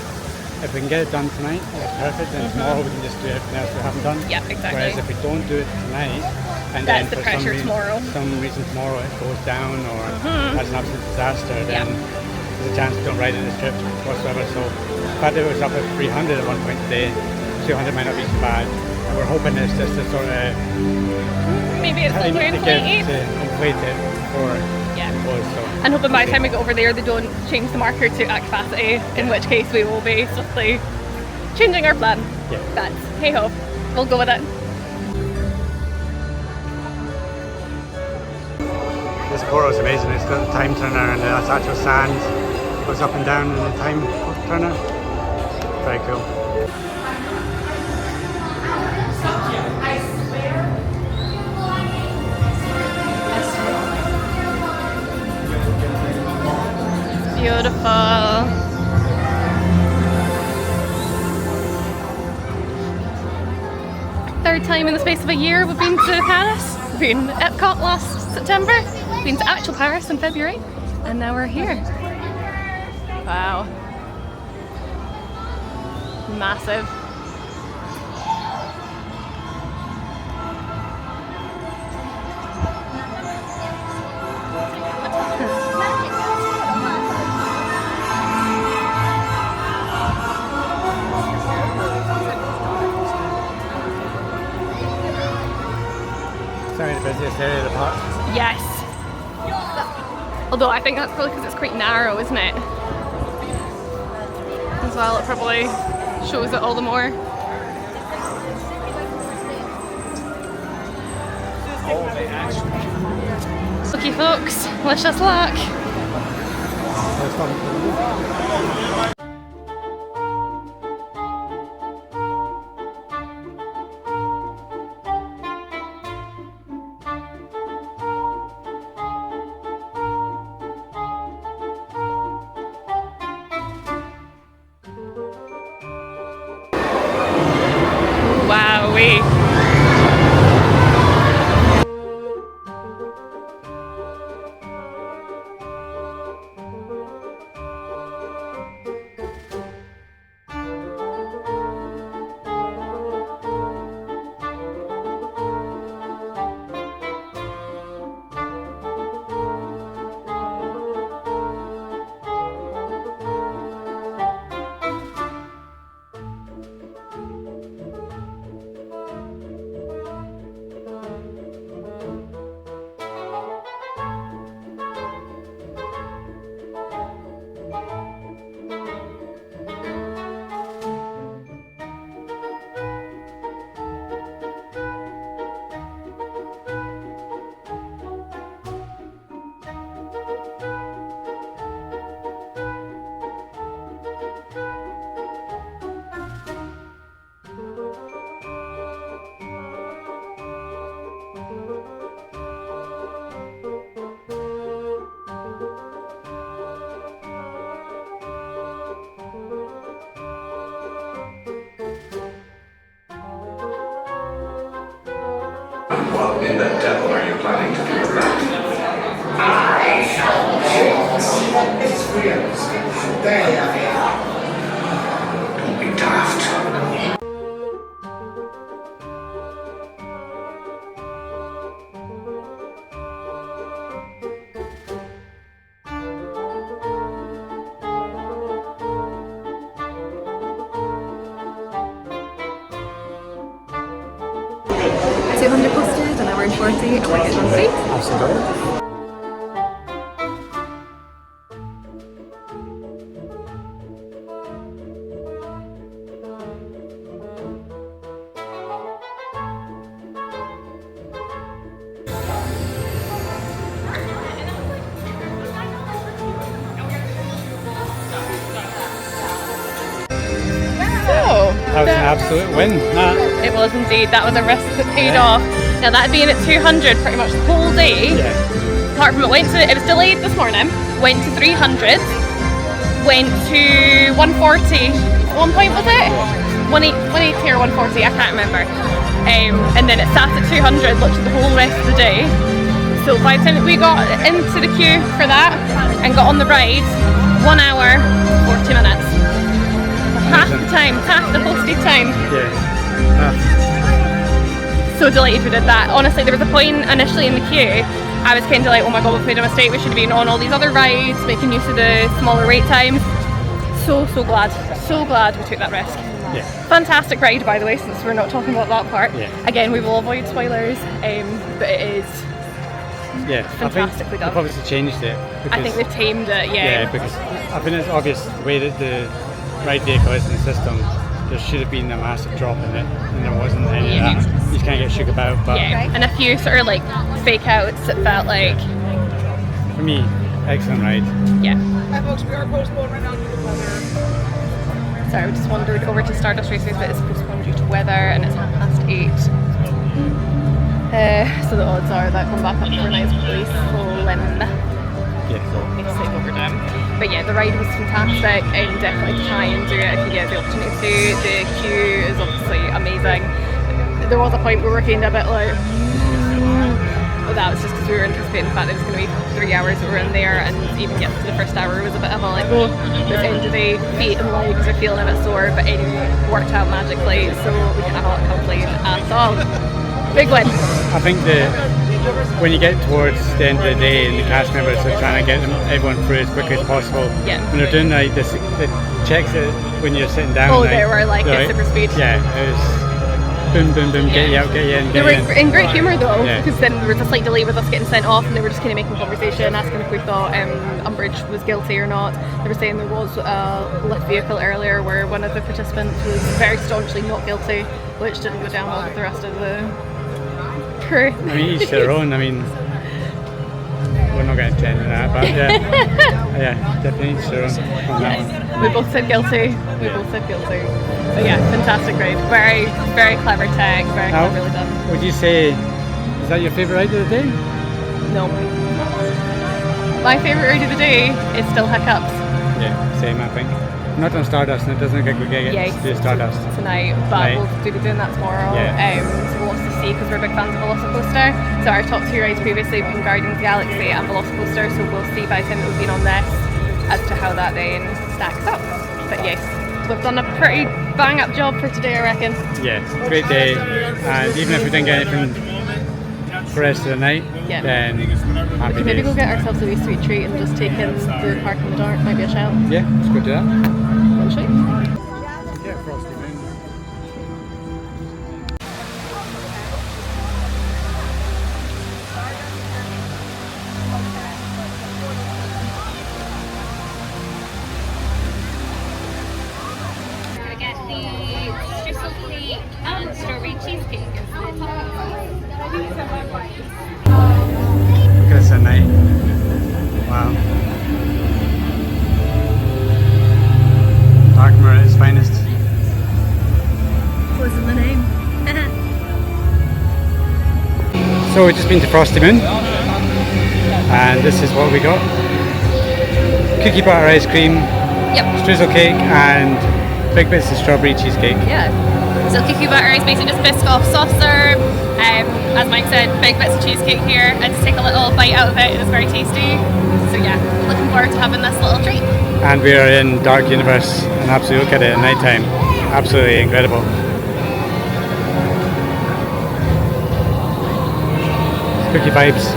if we can get it done tonight, that's perfect, and tomorrow we can just do everything else we haven't done. Yeah, exactly. Whereas if we don't do it tonight, and that's then the for pressure some reason tomorrow it goes down or has an absolute disaster, then there's a chance we don't ride on this trip whatsoever. So the fact that it was up at 300 at one point today, 200 might not be so bad. And we're hoping it's just a sort of maybe it's overinflated. To inflate it before it goes. So and hoping by the time we get over there they don't change the marker to at capacity, in which case we will be swiftly changing our plan. Yeah. But hey ho, we'll go with it. This photo is amazing. It's got the time turner and the actual sand goes up and down in the time turner. Very cool. Beautiful. Third time in the space of a year we've been to Paris. We've been at Epcot last September, been to actual Paris in February, and now we're here. Wow. Massive. Sorry, the busiest area of the park. Yes. Although I think that's probably because it's quite narrow, isn't it? As well, it probably shows it all the more. Okay folks, wish us luck. Wowee. What in the devil are you planning to do with that? Don't be daft. Posted, an hour and 40, and we're getting on the way. That was an absolute win. It was indeed. That was a risk that paid off. Now that being at 200 pretty much the whole day, apart from it was delayed this morning, went to 300, went to 140, at one point was it? 180 or 140, I can't remember. And then it sat at 200 literally the whole rest of the day. So by the time that we got into the queue for that and got on the ride, 1 hour, 40 minutes. Half the time, half the posted time. So delighted we did that. Honestly, there was a point initially in the queue, I was kind of like, oh my god, we've made a mistake, we should have been on all these other rides, making use of the smaller wait times. So glad we took that risk. Fantastic ride, by the way, since we're not talking about that part. Again, we will avoid spoilers, but it is fantastically done. They've obviously changed it. I think they've tamed it, because I think it's obvious the way that the ride vehicle is in the system, there should have been a massive drop in it, and there wasn't any of that. You just can't get shook about, but and a few sort of like fake outs, it felt like. For me, excellent ride. Hi folks, we are postponed right now due to weather. Sorry, we just wandered over to Stardust Racers, but it's postponed due to weather, and it's 8:30. So the odds are that going back up for a nice place slim. Yeah. It's like overdone. But yeah, the ride was fantastic, and definitely try and do it if you get the opportunity to. The queue is obviously amazing. There was a point where we were kind of a bit like, but that was just because we were anticipating the fact that it was going to be 3 hours that we were in there, and even getting to the first hour was a bit of a like, oh, but at the end of the day, feet and legs are feeling a bit sore, but anyway, worked out magically, so we didn't have a lot of complaint at all. Big win. I think that when you get towards the end of the day and the cast members are trying to get everyone through as quickly as possible, Yeah. when they're doing like this, the checks that when you're sitting down, Oh, like, they were like they're at super speed. Yeah, it was boom, boom, boom, get you out, get you in, They get were you in. in great humour though, Yeah. because then there was a slight delay with us getting sent off, and they were just kind of making conversation, asking if we thought Umbridge was guilty or not. They were saying there was a lift vehicle earlier where one of the participants was very staunchly not guilty, which didn't go down well with the rest of the crew. I mean, each their own. I mean, we're not going to end that, but yeah, yeah, definitely each their own on that one. We both said guilty. We both said guilty. But yeah, fantastic ride. Very, very clever tech. Very Now, cleverly done. would you say, is that your favourite ride of the day? No. My favourite ride of the day is still Hiccups. Yeah, same, I think. Not on Stardust, and it doesn't look like we're going to get to do Stardust. Tonight, but Right. we'll be doing that tomorrow. Yeah. So we'll also see, because we're big fans of Velocicoaster. So our top two rides previously have been Guardians of the Galaxy and Velocicoaster. So we'll see by the time that we've been on this as to how that then stacks up. But yes, we've done a pretty bang up job for today, I reckon. Yeah, great day, and even if we didn't get anything for the rest of the night, Yeah. then happy Maybe days. go get ourselves a wee sweet treat and just take in the park in the dark. Might be a shout. Yeah, let's go do that. One treat. Yeah, Frosty Moon. Gonna get the streusel cake and strawberry cheesecake as the Look at this at night. Wow. Darkmoor at its finest. Wasn't the name. So we've just been to Frosty Moon, and this is what we got. Cookie butter ice cream, Yep. streusel cake, and big bits of strawberry cheesecake. Yeah. So cookie butter is basically just Biscoff soft serve. As Mike said, big bits of cheesecake here. I just take a little bite out of it. It is very tasty. So yeah, looking forward to having this little treat. And we are in Dark Universe, and absolutely look at it at night time. Absolutely incredible. Spooky vibes.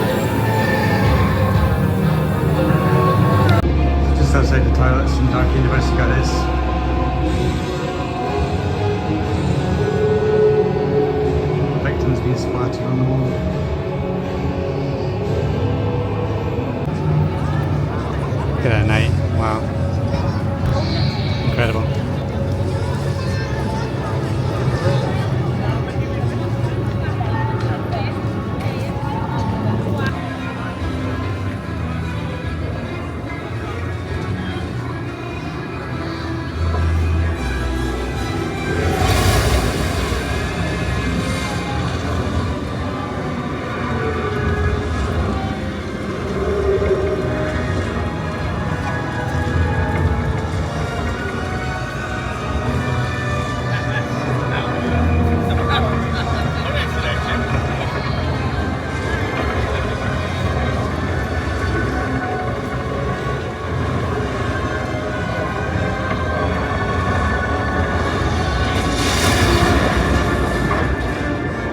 Just outside the toilets in Dark Universe, you got this. Victims being splattered on the wall. Look at that night. Wow. Incredible.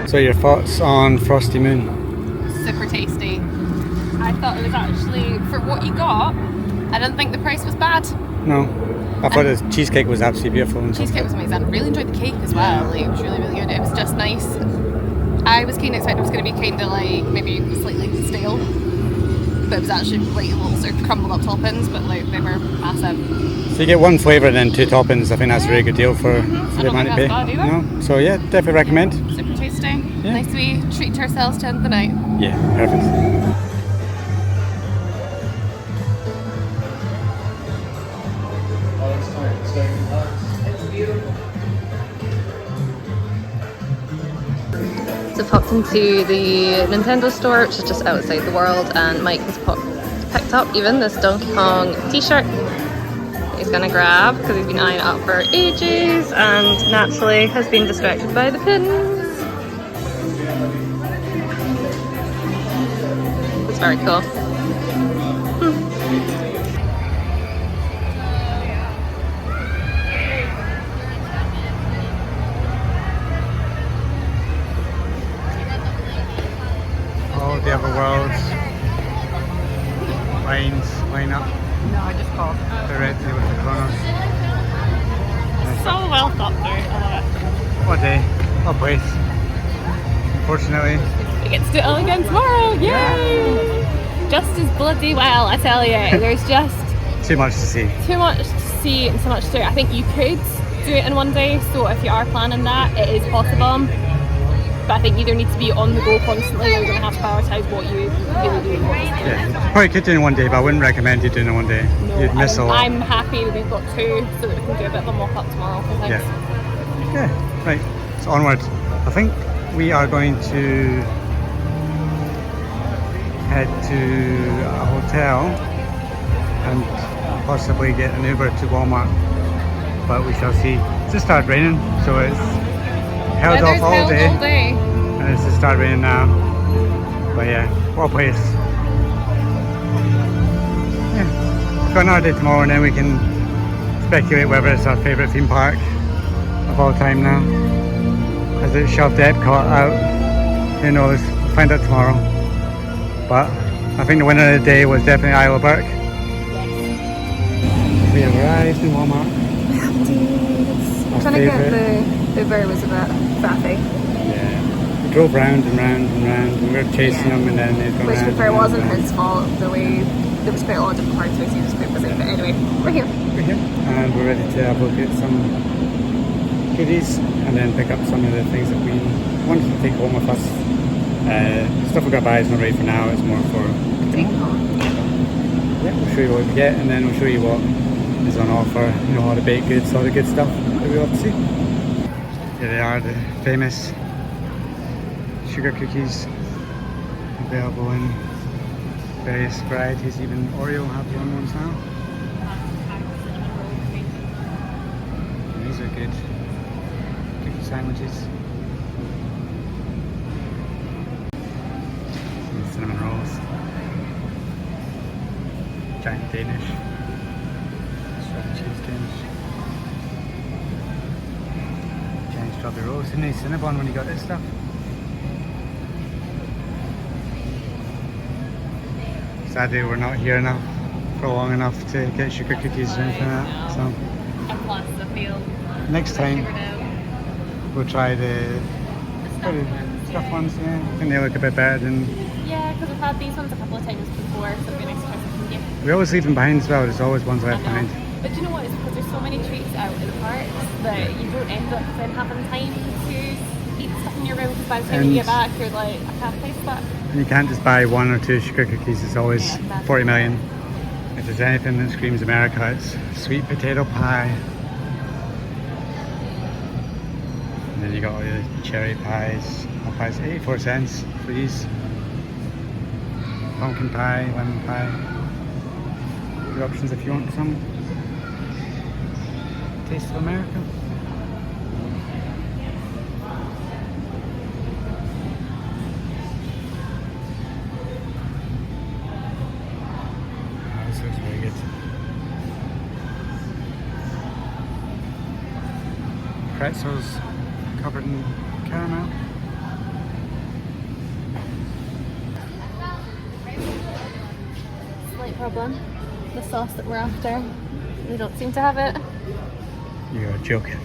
So your thoughts on Frosty Moon? Super tasty. I thought it was actually, for what you got, I didn't think the price was bad. No. I thought the cheesecake was absolutely beautiful. And Cheesecake was amazing. Really enjoyed the cake as well. Like, it was really, really good. It was just nice. I was kind of expecting it was going to be kind of like maybe slightly stale, but it was actually like little sort of crumbled up toppings, but like they were massive. So you get one flavour and then two toppings. I think that's a really good deal for I the don't amount think you pay. that's bad either. No? So yeah, definitely recommend. Super tasty. Yeah. Nice wee treat to ourselves to end the night. Yeah, perfect. So popped into the Nintendo store, which is just outside the world, and Mike has picked up even this Donkey Kong t-shirt gonna grab because he's been eyeing it up for ages and naturally has been distracted by the pins. It's very cool. All the other worlds line up. No, I just called. Directly with the corners. So well thought through. I love it. What day? What place? Unfortunately. We get to do it all again tomorrow. Yay! Just as bloody well, I tell you. There's just Too much to see. too much to see and so much to do. I think you could do it in one day, so if you are planning that, it is possible. But I think you either need to be on the go constantly or you're going to have to prioritise what you really do. Yeah. Probably could do it in one day, but I wouldn't recommend you doing it in one day. No, You'd miss a lot. I'm happy that we've got 2 so that we can do a bit of a mock up tomorrow for things. Yeah, right, so onward. I think we are going to head to a hotel and possibly get an Uber to Walmart, but we shall see. It's just started raining, so it's held off all day, and it's just started raining now. But yeah, what a place. Yeah, got another day tomorrow and then we can speculate whether it's our favourite theme park of all time now. Has it shoved Epcot out? Who knows? We'll find out tomorrow. But I think the winner of the day was definitely Isle of Burke. We have arrived in Walmart. Trying to get the Uber was a bit faffy. Yeah. We drove round and round and round and we were chasing them and then they'd gone Which to round be fair and round wasn't and round. his fault, the way there was quite a lot of different parts, so he was quite busy. But anyway, we're here. We're here and we're ready to have a look at some goodies and then pick up some of the things that we wanted to take home with us. Stuff we got to buy is not ready for now, it's more for tomorrow. Yeah, we'll show you what we get and then we'll show you what is on offer, you know, all the baked goods, all the good stuff that we love to see. Here they are, the famous sugar cookies, available in various varieties, even Oreo have their own ones now. These are good cookie sandwiches. And cinnamon rolls. Giant Danish. Strawberry cheesecake. Giant strawberry rolls. Didn't need Cinnabon when you got this stuff. Sadly, we're not here enough for long enough to get sugar cookies or anything like that. So And plus the field. next time we'll try the stuff ones. Yeah, I think they look a bit better than. Yeah, because we've had these ones a couple of times before, so it'd be nice to try something new. We always leave them behind as well. There's always ones left I know. behind. But do you know what? It's because there's so many treats out in the parks that you don't end up then having time to eat stuff in your room because by the time you And- get back, you're like, I can't taste that. And you can't just buy 1 or 2 sugar cookies. It's always Yeah, exactly. 40 million. If there's anything that screams America, it's sweet potato pie. And then you got all the cherry pies. All pies, 84 cents for these. Pumpkin pie, lemon pie. Good options if you want some. Taste of America. Oh, this looks very good. Pretzels covered in caramel. Slight problem. The sauce that we're after, they don't seem to have it. You're joking.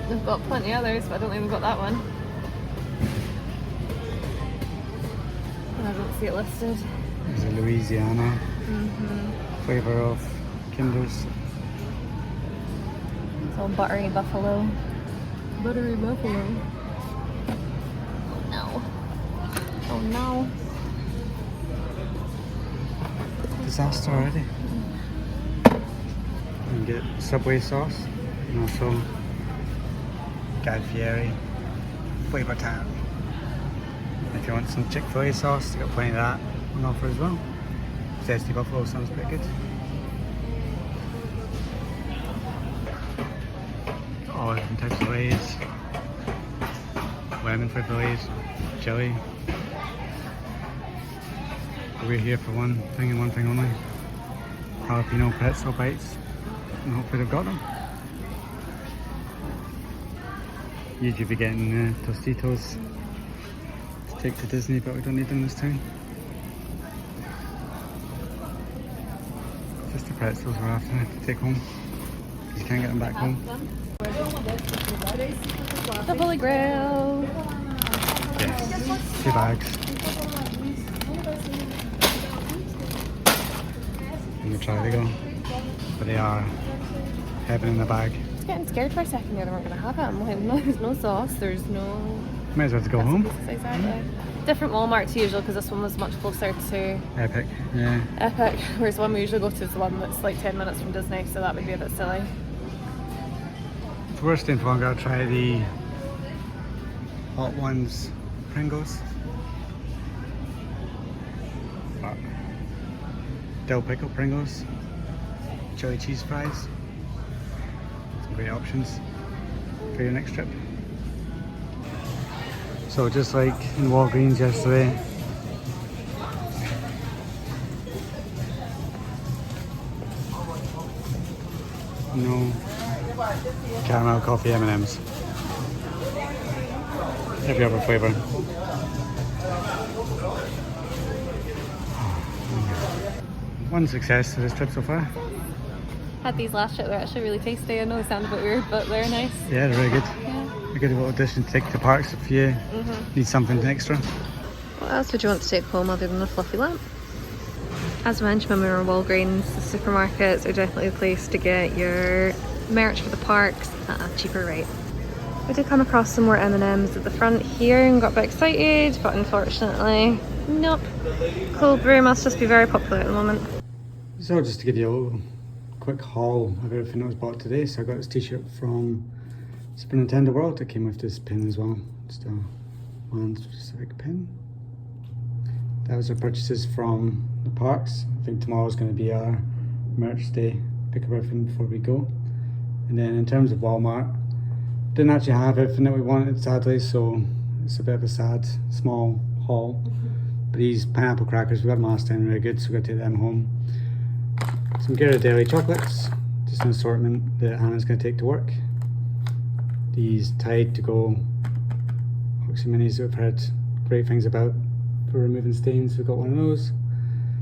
We've got plenty others, but I don't think we've got that one. And I don't see it listed. There's a Louisiana flavour of Kinders. It's all buttery buffalo. Buttery buffalo. Oh no. Oh no. Disaster already. You can get Subway sauce and also Guy Fieri flavour tart. If you want some Chick-fil-A sauce, they've got plenty of that on offer as well. Zesty buffalo sounds pretty good. different types of Lays. Lemon flavour Lays, chili. We're here for one thing and one thing only. Jalapeno pretzel bites. And hopefully they've got them. Usually be getting Tostitos to take to Disney, but we don't need them this time. Just the pretzels we're after to take home. You can't get them back home. The Holy Grail. Yes, 2 bags. And we try to go, but they are heaven in the bag. I was getting scared for a second there they weren't going to have it. I'm like, no, there's no sauce, there's no... Might as well just go home. Exactly. Different Walmart to usual because this one was much closer to Epic, yeah. Epic, whereas the one we usually go to is the one that's like 10 minutes from Disney, so that would be a bit silly. So we're staying for longer. I'll try the Hot Ones Pringles. Dill pickle Pringles. Chili cheese fries. Some great options for your next trip. So just like in Walgreens yesterday, no caramel coffee M&Ms. Every other flavour. One success to this trip so far. Had these last trip, they're actually really tasty. I know they sound a bit weird, but they're nice. Yeah, they're very good. Yeah. A good little addition to take to the parks if you need something extra. What else would you want to take home other than a fluffy lamp? As mentioned when we were in Walgreens, the supermarkets are definitely the place to get your merch for the parks at a cheaper rate. We did come across some more M&Ms at the front here and got a bit excited, but unfortunately, nope. Cold brew must just be very popular at the moment. So just to give you a little quick haul of everything that was bought today. So I got this t-shirt from Super Nintendo World. It came with this pin as well. Just a one specific pin. That was our purchases from the parks. I think tomorrow's going to be our merch day. Pick up everything before we go. And then in terms of Walmart, didn't actually have everything that we wanted sadly, so it's a bit of a sad small haul. But these pineapple crackers, we got them last time, really good, so we're going to take them home. Some Ghirardelli chocolates, just an assortment that Anna's going to take to work. These Tide to Go Oxy Minis that we've heard great things about for removing stains. We've got one of those.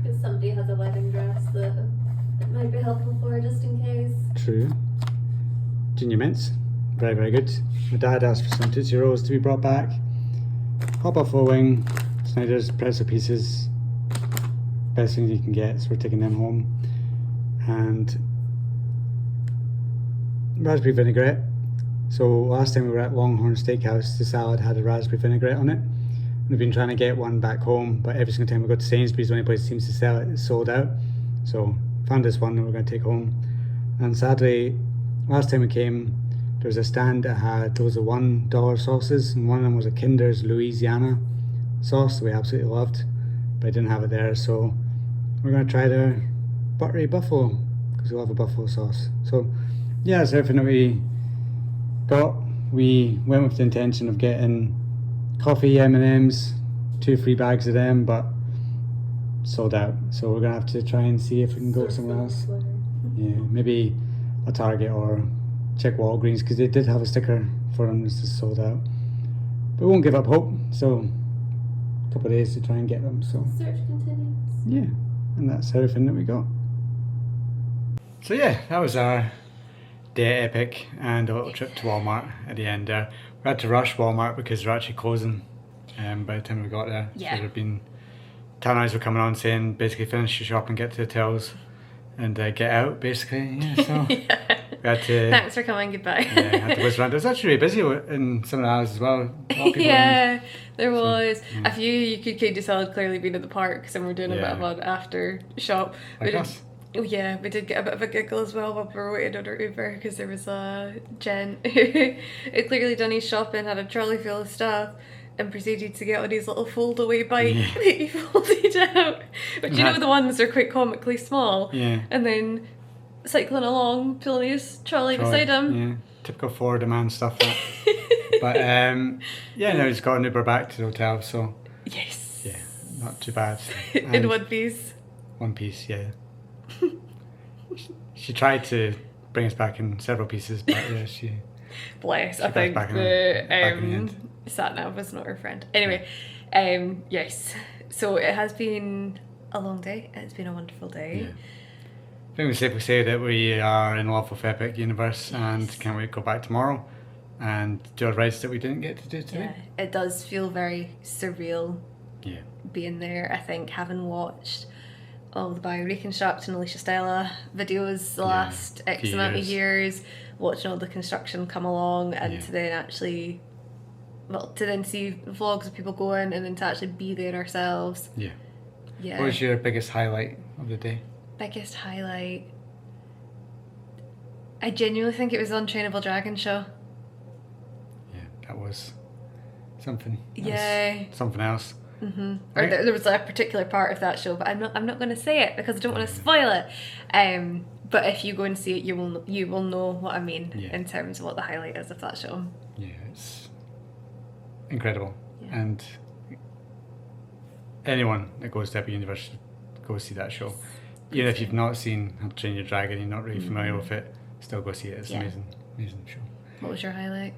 If somebody has a wedding dress that it might be helpful for just in case. True. Junior mints, very, very good. My dad asked for some Tootsie Rolls to be brought back. Hot Buffalo Wing, Snyder's pretzel pieces, best things you can get, so we're taking them home. And raspberry vinaigrette. So last time we were at Longhorn Steakhouse, the salad had a raspberry vinaigrette on it. We've been trying to get one back home, but every single time we go to Sainsbury's, the only place that seems to sell it is sold out. So found this one that we're going to take home. And sadly, last time we came, there was a stand that had loads of $1 sauces, and one of them was a Kinder's Louisiana sauce that we absolutely loved, but I didn't have it there. So we're going to try the buttery buffalo, because we love a buffalo sauce. So yeah, that's everything that we got. We went with the intention of getting coffee, M&Ms, 2 free bags of them, but sold out. So we're gonna have to try and see if we can go somewhere else. Yeah, maybe a Target or check Walgreens, because they did have a sticker for them that's just sold out. But we won't give up hope. So a couple of days to try and get them. So Search continues. yeah, and that's everything that we got. So yeah, that was our day at Epic and a little trip to Walmart at the end there. We had to rush Walmart because they're actually closing by the time we got there. Yeah. So there'd been town eyes were coming on saying basically finish your shopping, get to the hotels and get out basically. Yeah, so Yeah. we had to... Thanks for coming, goodbye. Yeah, had to whiz around. It was actually really busy in some of the houses as well. A lot of people Yeah, there was. A few you could kind of tell had clearly been at the parks and we're doing a bit Yeah. of an after shop. Like us. Oh yeah, we did get a bit of a giggle as well while we were waiting on our Uber because there was a gent who had clearly done his shopping, had a trolley full of stuff and proceeded to get on his little fold-away bike that he folded out. But you know the ones that are quite comically small? Yeah. And then cycling along, pulling his trolley beside him. Yeah. typical Florida man stuff. That. But yeah, no, he's got an Uber back to the hotel, so Yes. yeah, not too bad. In And one piece. one piece, yeah. She tried to bring us back in several pieces, but yeah, she. Bless. I got think back in the the end. sat nav was not her friend. Anyway, yes. So it has been a long day. It's been a wonderful day. Yeah. I think we safely say that we are in love with Epic Universe and can't wait to go back tomorrow and do our rides that we didn't get to do today. Yeah, it does feel very surreal Yeah. being there. I think having watched all the bio-reconstruction Alicia Stella videos the last X few amount of years. years, watching all the construction come along, and Yeah. to then actually, well, to then see vlogs of people going and then to actually be there ourselves. Yeah. Yeah. What was your biggest highlight of the day? Biggest highlight? I genuinely think it was the Untrainable Dragon show. Yeah, that was something. That Yeah. was something else. Or Right. there was a particular part of that show, but I'm not going to say it because I don't want to spoil it. But if you go and see it, you will know what I mean Yeah. in terms of what the highlight is of that show. Yeah, it's incredible. Yeah. And anyone that goes to Epic Universe should go see that show. Even if you've not seen How to Train Your Dragon, you're not really familiar with it, still go see it. It's Yeah. an amazing show. What was your highlight?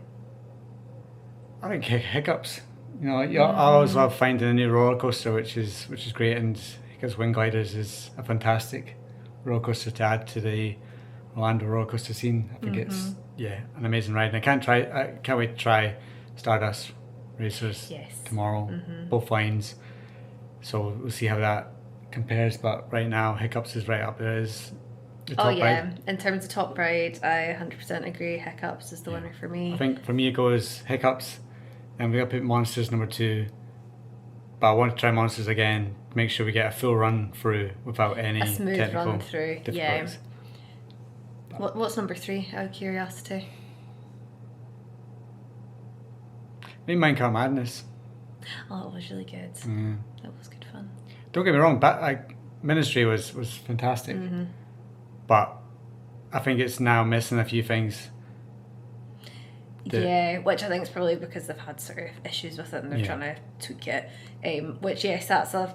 I think hiccups. You know, I always love finding a new roller coaster, which is great. And Hiccups Wind Gliders is a fantastic roller coaster to add to the Orlando roller coaster scene. I think it's an amazing ride, and I can't wait to try Stardust Racers Yes. tomorrow, both lines. So we'll see how that compares. But right now, Hiccups is right up there as the top ride. In terms of top ride, I 100% agree. Hiccups is the winner for me. I think for me it goes Hiccups, and we got to put Monsters number 2. But I want to try Monsters again to make sure we get a full run through without any A smooth technical run through, difficulties. What's number 3? Out of curiosity. Maybe Minecraft Madness. Oh, it was really good. Yeah. That was good fun. Don't get me wrong, Ministry was fantastic, but I think it's now missing a few things. Yeah, which I think is probably because they've had sort of issues with it and they're trying to tweak it. Which, yes, that's a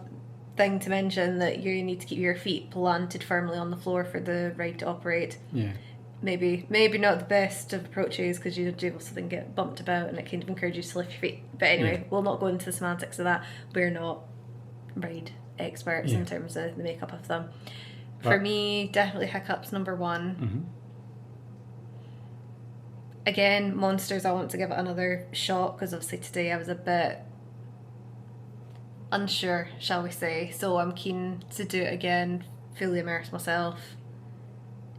thing to mention, that you need to keep your feet planted firmly on the floor for the ride to operate. Yeah. Maybe not the best of approaches because you're able to then get bumped about and it kind of encourages you to lift your feet. But anyway, we'll not go into the semantics of that. We're not ride experts in terms of the makeup of them. For me, definitely Hiccups number 1. Again, Monsters, I want to give it another shot because obviously today I was a bit unsure, shall we say. So I'm keen to do it again, fully immerse myself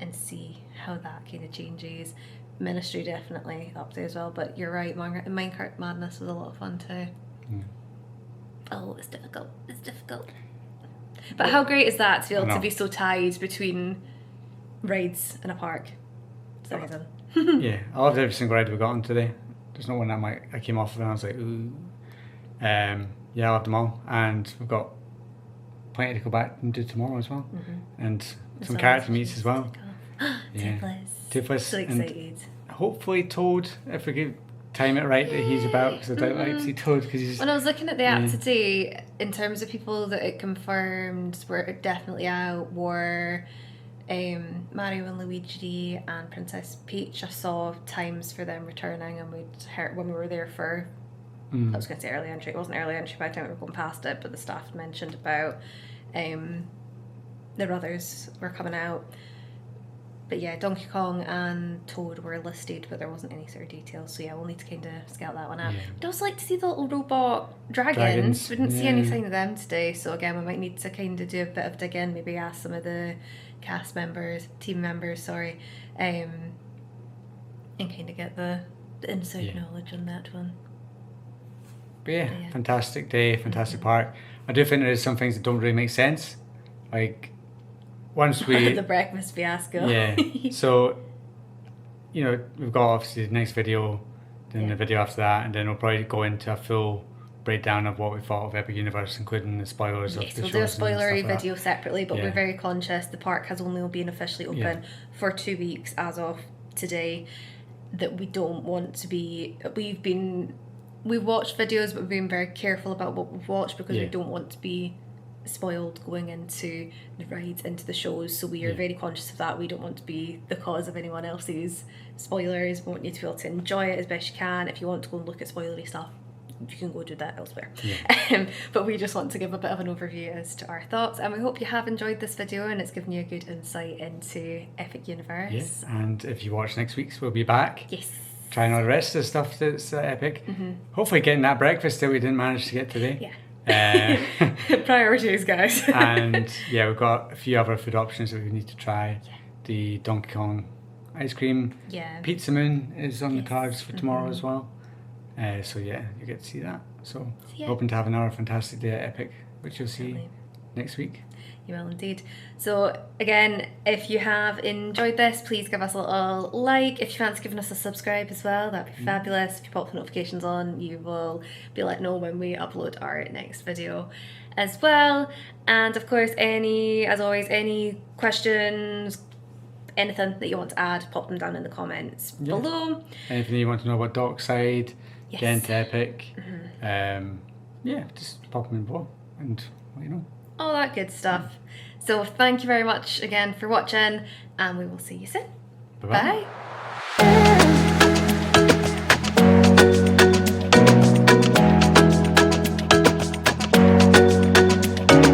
and see how that kind of changes. Ministry definitely up there as well, but you're right, Minecraft Madness was a lot of fun too. Oh, it's difficult. But how great is that to be able to be so tied between rides in a park? It's amazing. Yeah, I loved every single ride we got on today. There's not one that I came off of and I was like, ooh. Yeah, I loved them all, and we've got plenty to go back and do tomorrow as well, and some character meets as well. Toothless. So excited. Hopefully Toad, if we could time it right, that he's about, because I don't like to see Toad because he's. When I was looking at the app today, in terms of people that it confirmed were definitely out, were Mario and Luigi and Princess Peach. I saw times for them returning, and we'd heard when we were there for. I was going to say early entry. It wasn't early entry by the time we were going past it, but the staff mentioned about their others were coming out. But yeah, Donkey Kong and Toad were listed, but there wasn't any sort of details. So yeah, we'll need to kind of scout that one out. Yeah. I'd also like to see the little robot dragons. We didn't see any sign of them today. So again, we might need to kind of do a bit of digging, maybe ask some of the team members, and kind of get the inside knowledge on that one. But yeah, fantastic day, fantastic park. I do think there is some things that don't really make sense. Like, once we... the breakfast fiasco. Yeah, so, you know, we've got obviously the next video, then the video after that, and then we'll probably go into a full breakdown of what we thought of Epic Universe, including the spoilers of the shows. We'll do a spoilery like video separately, but Yeah. we're very conscious the park has only been officially open for 2 weeks as of today. that we don't want to be. We've watched videos, but we've been very careful about what we've watched because we don't want to be spoiled going into the rides, into the shows. So we are very conscious of that. We don't want to be the cause of anyone else's spoilers. We want you to be able to enjoy it as best you can. If you want to go and look at spoilery stuff, you can go do that elsewhere. But we just want to give a bit of an overview as to our thoughts, and we hope you have enjoyed this video and it's given you a good insight into Epic Universe. Yes, and if you watch next week's, we'll be back. Yes. Trying all the rest of the stuff that's Epic. Hopefully getting that breakfast that we didn't manage to get today. Yeah. Priorities, guys. And yeah, we've got a few other food options that we need to try. The Donkey Kong ice cream. Pizza Moon is on the cards for tomorrow as well. So yeah, you get to see that. So hoping to have another fantastic day at Epic, which you'll see next week. You will indeed. So again, if you have enjoyed this, please give us a little like. If you fancy giving us a subscribe as well, that'd be fabulous. If you pop the notifications on, you will be let know when we upload our next video as well. And of course, as always, any questions, anything that you want to add, pop them down in the comments below. Anything you want to know about Dockside, get into Epic, just pop them in below and let you know. All that good stuff. So thank you very much again for watching, and we will see you soon. Bye-bye. Bye.